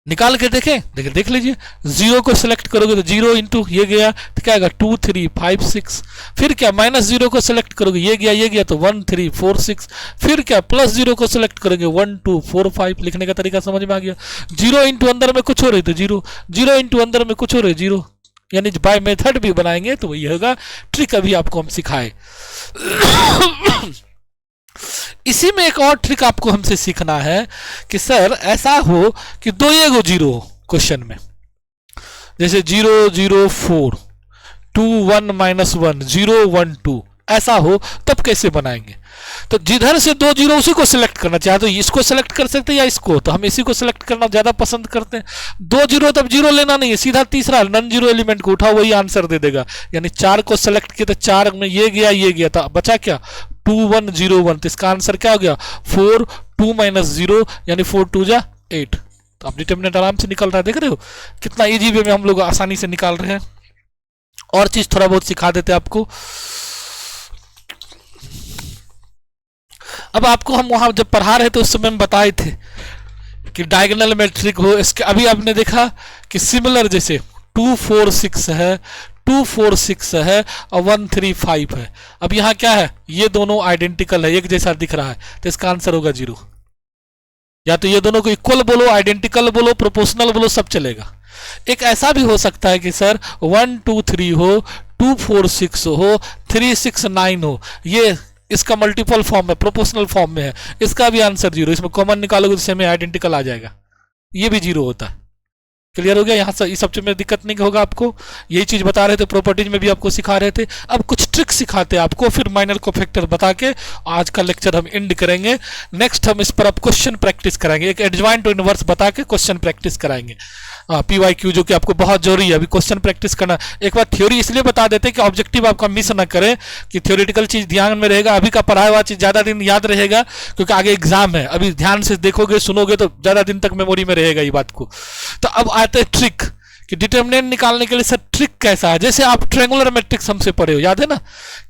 A: निकाल के देखें, देखिए देख लीजिए, जीरो को सिलेक्ट करोगे तो जीरो इंटू ये गया तो क्या आएगा 2 3 5 6, फिर क्या माइनस जीरो को सिलेक्ट करोगे ये गया तो 1 3 4 6, फिर क्या प्लस जीरो को सिलेक्ट करोगे 1 2 4 5। लिखने का तरीका समझ में आ गया। जीरो इंटू अंदर में कुछ हो रही तो जीरो, जीरो इंटू अंदर में कुछ हो रही जीरो, यानी बाय मेथड भी बनाएंगे तो वही होगा। ट्रिक अभी आपको हम सिखाए। इसी में एक और ट्रिक आपको हमसे सीखना है कि सर ऐसा हो कि दो ये गो जीरो हो क्वेश्चन में, जैसे 0 0 4 2 1 माइनस 1 0 1 2 ऐसा हो, तब कैसे बनाएंगे? तो जिधर से दो जीरो उसी को सिलेक्ट करना, चाहे तो इसको सिलेक्ट कर सकते हैं या इसको, तो हम इसी को सिलेक्ट करना ज्यादा पसंद करते हैं। दो जीरो तब जीरो लेना नहीं है, सीधा तीसरा नन जीरो एलिमेंट को उठाओ, वही आंसर दे देगा। यानी 4 को सिलेक्ट किया तो 4 में ये गया था, बचा क्या 2 1 0 1, तो इसका आंसर क्या हो गया 4 2 माइनस 0 यानी 4 2 जा 8। तो अब डिटर्मिनेंट आराम से निकल रहा है, देख रहे हो कितना इजी वे में हम लोग आसानी से निकाल रहे हैं। और चीज थोड़ा बहुत सिखा देते आपको। अब आपको हम वहां जब पढ़ा रहे थे उस समय हम बताए थे कि डायगोनल मैट्रिक हो, इसके अभी आपने देखा कि सिमिलर जैसे 2 4 6 है, 2 4 6 है और 1 3 5 है। अब यहाँ क्या है, ये दोनों आइडेंटिकल है, एक जैसा दिख रहा है, तो इसका आंसर होगा 0। या तो ये दोनों को इक्वल बोलो, आइडेंटिकल बोलो, प्रोपोर्शनल बोलो, सब चलेगा। एक ऐसा भी हो सकता है कि सर 1 2 3 हो, 2 4 6 हो, 3 6 9 हो, ये इसका मल्टीपल फॉर्म है, प्रोपोर्शनल फॉर्म में है, इसका भी आंसर 0। इसमें कॉमन निकालोगे तो सेमी आइडेंटिकल आ जाएगा, ये भी 0 होता है। क्लियर हो गया? यहाँ से इस सब चीज में दिक्कत नहीं होगा आपको। यही चीज बता रहे थे, प्रॉपर्टीज में भी आपको सिखा रहे थे। अब कुछ ट्रिक सिखाते हैं आपको, फिर माइनर कोफैक्टर बता के आज का लेक्चर हम एंड करेंगे। नेक्स्ट हम इस पर अब क्वेश्चन प्रैक्टिस कराएंगे, एक एडजॉइंट और इनवर्स बता के क्वेश्चन प्रैक्टिस कराएंगे, PYQ, जो कि आपको बहुत जरूरी है। अभी क्वेश्चन प्रैक्टिस करना, एक बार थ्योरी इसलिए बता देते हैं कि ऑब्जेक्टिव आपका मिस ना करे, कि थ्योरेटिकल चीज ध्यान में रहेगा, अभी का पढ़ाया हुआ चीज ज्यादा दिन याद रहेगा, क्योंकि आगे एग्जाम है। अभी ध्यान से देखोगे सुनोगे तो ज्यादा दिन तक मेमोरी में रहेगा ये बात को। तो अब आते हैं ट्रिक कि डिटर्मिनेंट निकालने के लिए सर ट्रिक कैसा है। जैसे आप ट्रायंगुलर मैट्रिक्स हमसे पढ़े हो, याद है ना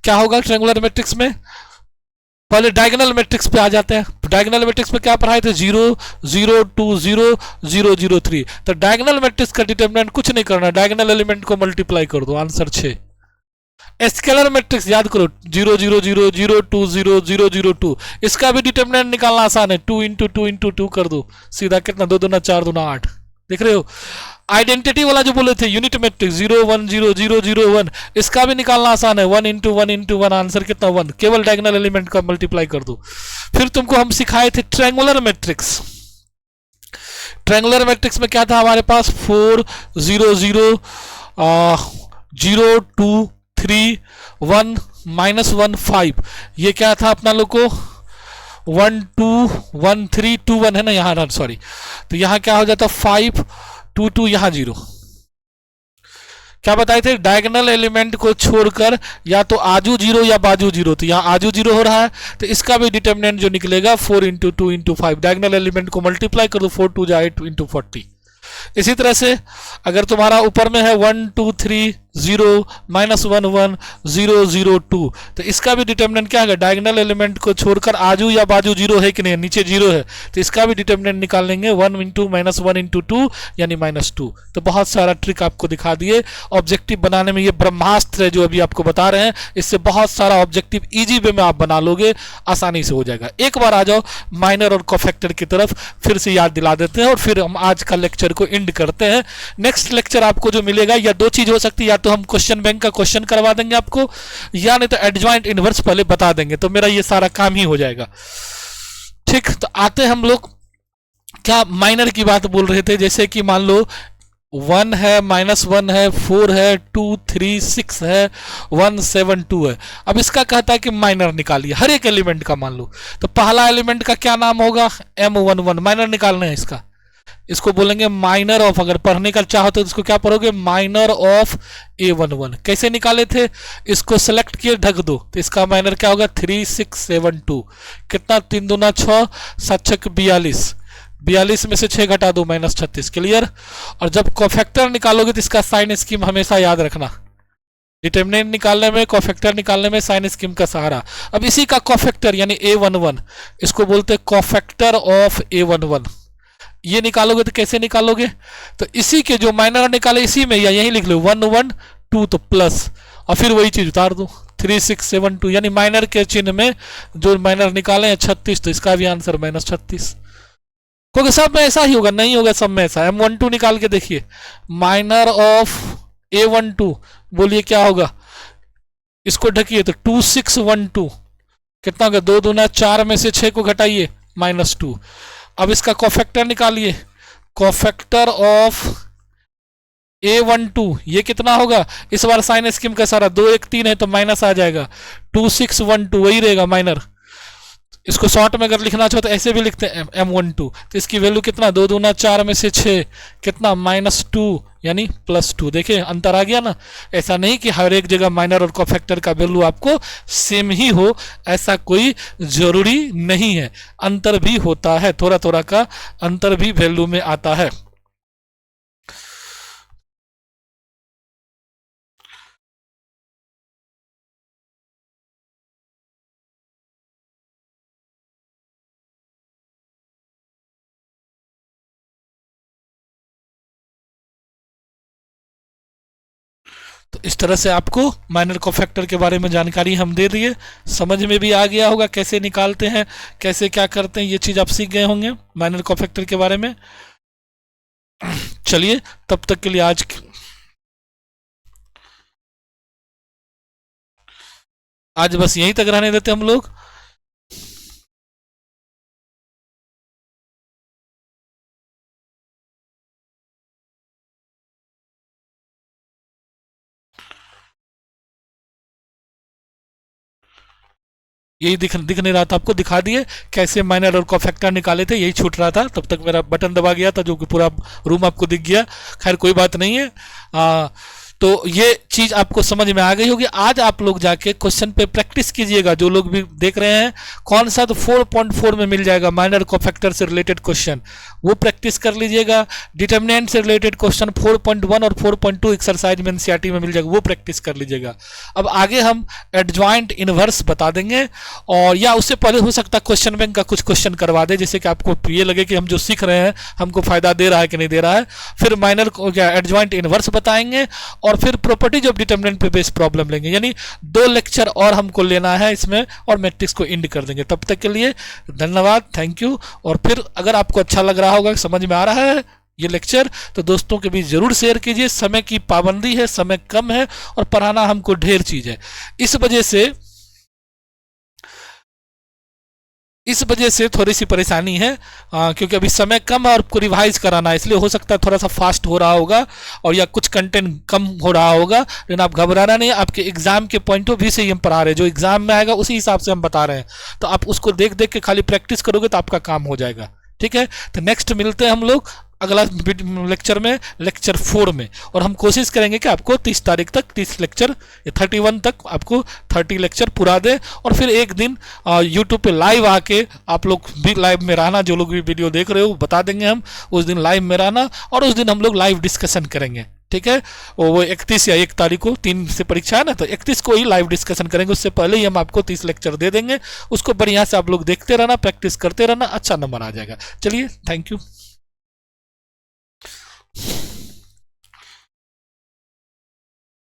A: क्या होगा ट्रायंगुलर मैट्रिक्स में? पहले डायगोनल मैट्रिक्स पे आ जाते हैं। डायगोनल मैट्रिक्स में क्या पढ़ाए थे? 0 0 2 0 0 0 3। तो डायगोनल मैट्रिक्स का डिटर्मिनेंट कुछ नहीं करना, डायगोनल एलिमेंट को मल्टीप्लाई कर दो, आंसर 6। स्केलर मैट्रिक्स याद करो, 0 0 0 0 2 0 0 0 2, इसका भी डिटर्मिनेंट निकालना आसान है, 2 इंटू 2 इंटू 2 कर दो, सीधा कितना 2 दूना 4 दूना 8। देख रहे हो? आइडेंटिटी वाला जो बोले थे यूनिट मैट्रिक्स 0 1 0 0 0 1, इसका भी निकालना आसान है, 1 इंटू 1 इंटू 1, आंसर कितना 1, केवल डायगोनल एलिमेंट का मल्टीप्लाई कर दो। फिर तुमको हम सिखाए थे ट्रायंगुलर मैट्रिक्स। ट्रायंगुलर मैट्रिक्स में क्या था हमारे पास? 4 0 0 0 2 3 1 माइनस 1 5। ये क्या था अपना लोग को? 1 2 1 3 2 1 है ना यहाँ, सॉरी। तो यहाँ क्या हो जाता? 5 2 2, यहाँ 0। क्या बताए थे? डायगोनल एलिमेंट को छोड़कर या तो आजू 0 या बाजू 0, तो यहाँ आजू 0 हो रहा है, तो इसका भी डिटर्मिनेंट जो निकलेगा 4 इंटू 2 इंटू 5। डायगोनल एलिमेंट को मल्टीप्लाई कर दो, 4 2 जा 8 इंटू 40। इसी तरह से अगर तुम्हारा ऊपर में है 1 2 3 0 माइनस 1 1 0 0 2, तो इसका भी डिटर्मिनेंट क्या है? डायगोनल एलिमेंट को छोड़कर आजू या बाजू 0 है कि नहीं? नीचे 0 है, तो इसका भी डिटर्मिनेंट निकाल लेंगे, 1 इंटू माइनस 1 इंटू 2 यानी -2। तो बहुत सारा ट्रिक आपको दिखा दिए। ऑब्जेक्टिव बनाने में ये ब्रह्मास्त्र है जो अभी आपको बता रहे हैं, इससे बहुत सारा ऑब्जेक्टिव इजी वे में आप बना लोगे, आसानी से हो जाएगा। एक बार आ जाओ माइनर और कोफैक्टर की तरफ, फिर से याद दिला देते हैं और फिर हम आज का लेक्चर को एंड करते हैं। नेक्स्ट लेक्चर आपको जो मिलेगा, या दो चीज हो सकती है, या तो हम क्वेश्चन बैंक का क्वेश्चन करवा देंगे आपको, या नहीं तो एडजॉइंट इनवर्स पहले बता देंगे, तो मेरा ये सारा काम ही हो जाएगा। ठीक, तो आते हम लोग क्या माइनर की बात बोल रहे थे, जैसे कि मान लो 1 है, -1 है, 4 है, 2 3 6 है, 1 7 2 है। अब इसका कहता है कि माइनर निकालिए हर एक एलिमेंट का। मान लो तो पहला एलिमेंट का क्या नाम होगा? M11। माइनर निकालना है इसका, इसको बोलेंगे माइनर ऑफ। अगर पढ़ने का चाहो तो इसको क्या पढ़ोगे? Minor of A11। कैसे निकाले थे? इसको सेलेक्ट किए, ढक दो, तो इसका माइनर क्या होगा? 3 6 7 2। कितना? 3 दूना 6, 7 6 42, 42 में से 6 घटा दो, -36। क्लियर? और जब कोफैक्टर निकालोगे तो इसका साइन स्कीम हमेशा याद रखना। डिटर्मिनेंट निकालने में, कोफैक्टर निकालने में साइन स्कीम का सहारा। अब इसी का कोफैक्टर यानी A11, इसको बोलते हैं कोफैक्टर ऑफ A11। ये निकालोगे तो कैसे निकालोगे, तो इसी के जो माइनर निकाले इसी में या यही लिख लो 1 1 2 तो प्लस, और फिर वही चीज उतार दो 3 6 7 2, यानी माइनर के चिन्ह में जो माइनर निकाले हैं 36, तो इसका भी आंसर -36, क्योंकि सब में ऐसा ही होगा, नहीं होगा सब में ऐसा। M12 निकाल के देखिए, माइनर ऑफ A12 बोलिए क्या होगा, इसको ढकिए तो 2612, कितना होगा 2 दूना 4 में से 6 को घटाइए -2। अब इसका कोफैक्टर निकालिए, कोफैक्टर ऑफ A12 ये कितना होगा, इस बार साइन स्कीम का सारा 2 1 3 है तो माइनस आ जाएगा, 2612 वही रहेगा माइनर। इसको शॉर्ट में अगर लिखना चाहो तो ऐसे भी लिखते हैं M12, तो इसकी वैल्यू कितना 2 दूना 4 में से 6 कितना -2 यानी +2। देखिए अंतर आ गया ना। ऐसा नहीं कि हर एक जगह माइनर और कोफैक्टर का वैल्यू आपको सेम ही हो, ऐसा कोई जरूरी नहीं है, अंतर भी होता है, थोड़ा थोड़ा का अंतर भी वैल्यू में आता है। तो इस तरह से आपको माइनर कोफैक्टर के बारे में जानकारी हम दे दिए, समझ में भी आ गया होगा कैसे निकालते हैं, कैसे क्या करते हैं, ये चीज़ आप सीख गए होंगे माइनर कोफैक्टर के बारे में। चलिए तब तक के लिए आज बस यहीं तक रहने देते हम लोग। यही दिख नहीं रहा था आपको, दिखा दिए कैसे माइनर और कोफैक्टर निकाले थे, यही छूट रहा था, तब तक मेरा बटन दबा गया था जो कि पूरा रूम आपको दिख गया। खैर कोई बात नहीं है। तो ये चीज आपको समझ में आ गई होगी। आज आप लोग जाके क्वेश्चन पे प्रैक्टिस कीजिएगा, जो लोग भी देख रहे हैं, कौन सा तो 4.4 में मिल जाएगा माइनर कोफैक्टर से रिलेटेड क्वेश्चन, वो प्रैक्टिस कर लीजिएगा। डिटर्मिनेंट से रिलेटेड क्वेश्चन 4.1 और 4.2 एक्सरसाइज में एनसीईआरटी में मिल जाएगा, वो प्रैक्टिस कर लीजिएगा। अब आगे हम एडजॉइंट इनवर्स बता देंगे, और या उससे पहले हो सकता है क्वेश्चन बैंक का कुछ क्वेश्चन करवा दे, जिससे कि आपको ये लगे कि हम जो सीख रहे हैं हमको फायदा दे रहा है कि नहीं दे रहा है। फिर माइनर को क्या एडजॉइंट इनवर्स बताएंगे, और फिर प्रॉपर्टीज ऑफ डिटर्मिनेंट पे बेस प्रॉब्लम लेंगे, यानी 2 लेक्चर और हमको लेना है इसमें, और मैट्रिक्स को एंड कर देंगे। तब तक के लिए धन्यवाद, थैंक यू। और फिर अगर आपको अच्छा लग रहा होगा, समझ में आ रहा है ये लेक्चर, तो दोस्तों के बीच जरूर शेयर कीजिए। समय की पाबंदी है, समय कम है, और पढ़ाना हमको ढेर चीज है, इस वजह से थोड़ी सी परेशानी है, क्योंकि अभी समय कम है और आपको रिवाइज कराना है, इसलिए हो सकता है थोड़ा सा फास्ट हो रहा होगा और या कुछ कंटेंट कम हो रहा होगा, लेकिन आप घबराना नहीं। आपके एग्जाम के पॉइंट ऑफ व्यू से ही हम पढ़ा रहे हैं, जो एग्जाम में आएगा उसी हिसाब से हम बता रहे हैं, तो आप उसको देख देख के खाली प्रैक्टिस करोगे तो आपका काम हो जाएगा। ठीक है, तो नेक्स्ट मिलते हैं हम लोग अगला लेक्चर में, लेक्चर 4 में, और हम कोशिश करेंगे कि आपको 30 तारीख तक 30 लेक्चर 31 तक आपको 30 लेक्चर पूरा दे, और फिर एक दिन यूट्यूब पे लाइव आके आप लोग भी लाइव में रहना, जो लोग भी वीडियो देख रहे हो बता देंगे हम, उस दिन लाइव में रहना, और उस दिन हम लोग लाइव डिस्कशन करेंगे। ठीक है, वो 31 या 1 तारीख को 3 से परीक्षा है ना, तो 31 को ही लाइव डिस्कशन करेंगे, उससे पहले ही हम आपको 30 लेक्चर दे देंगे। उसको बढ़िया से आप लोग देखते रहना, प्रैक्टिस करते रहना, अच्छा नंबर आ जाएगा। चलिए, थैंक यू।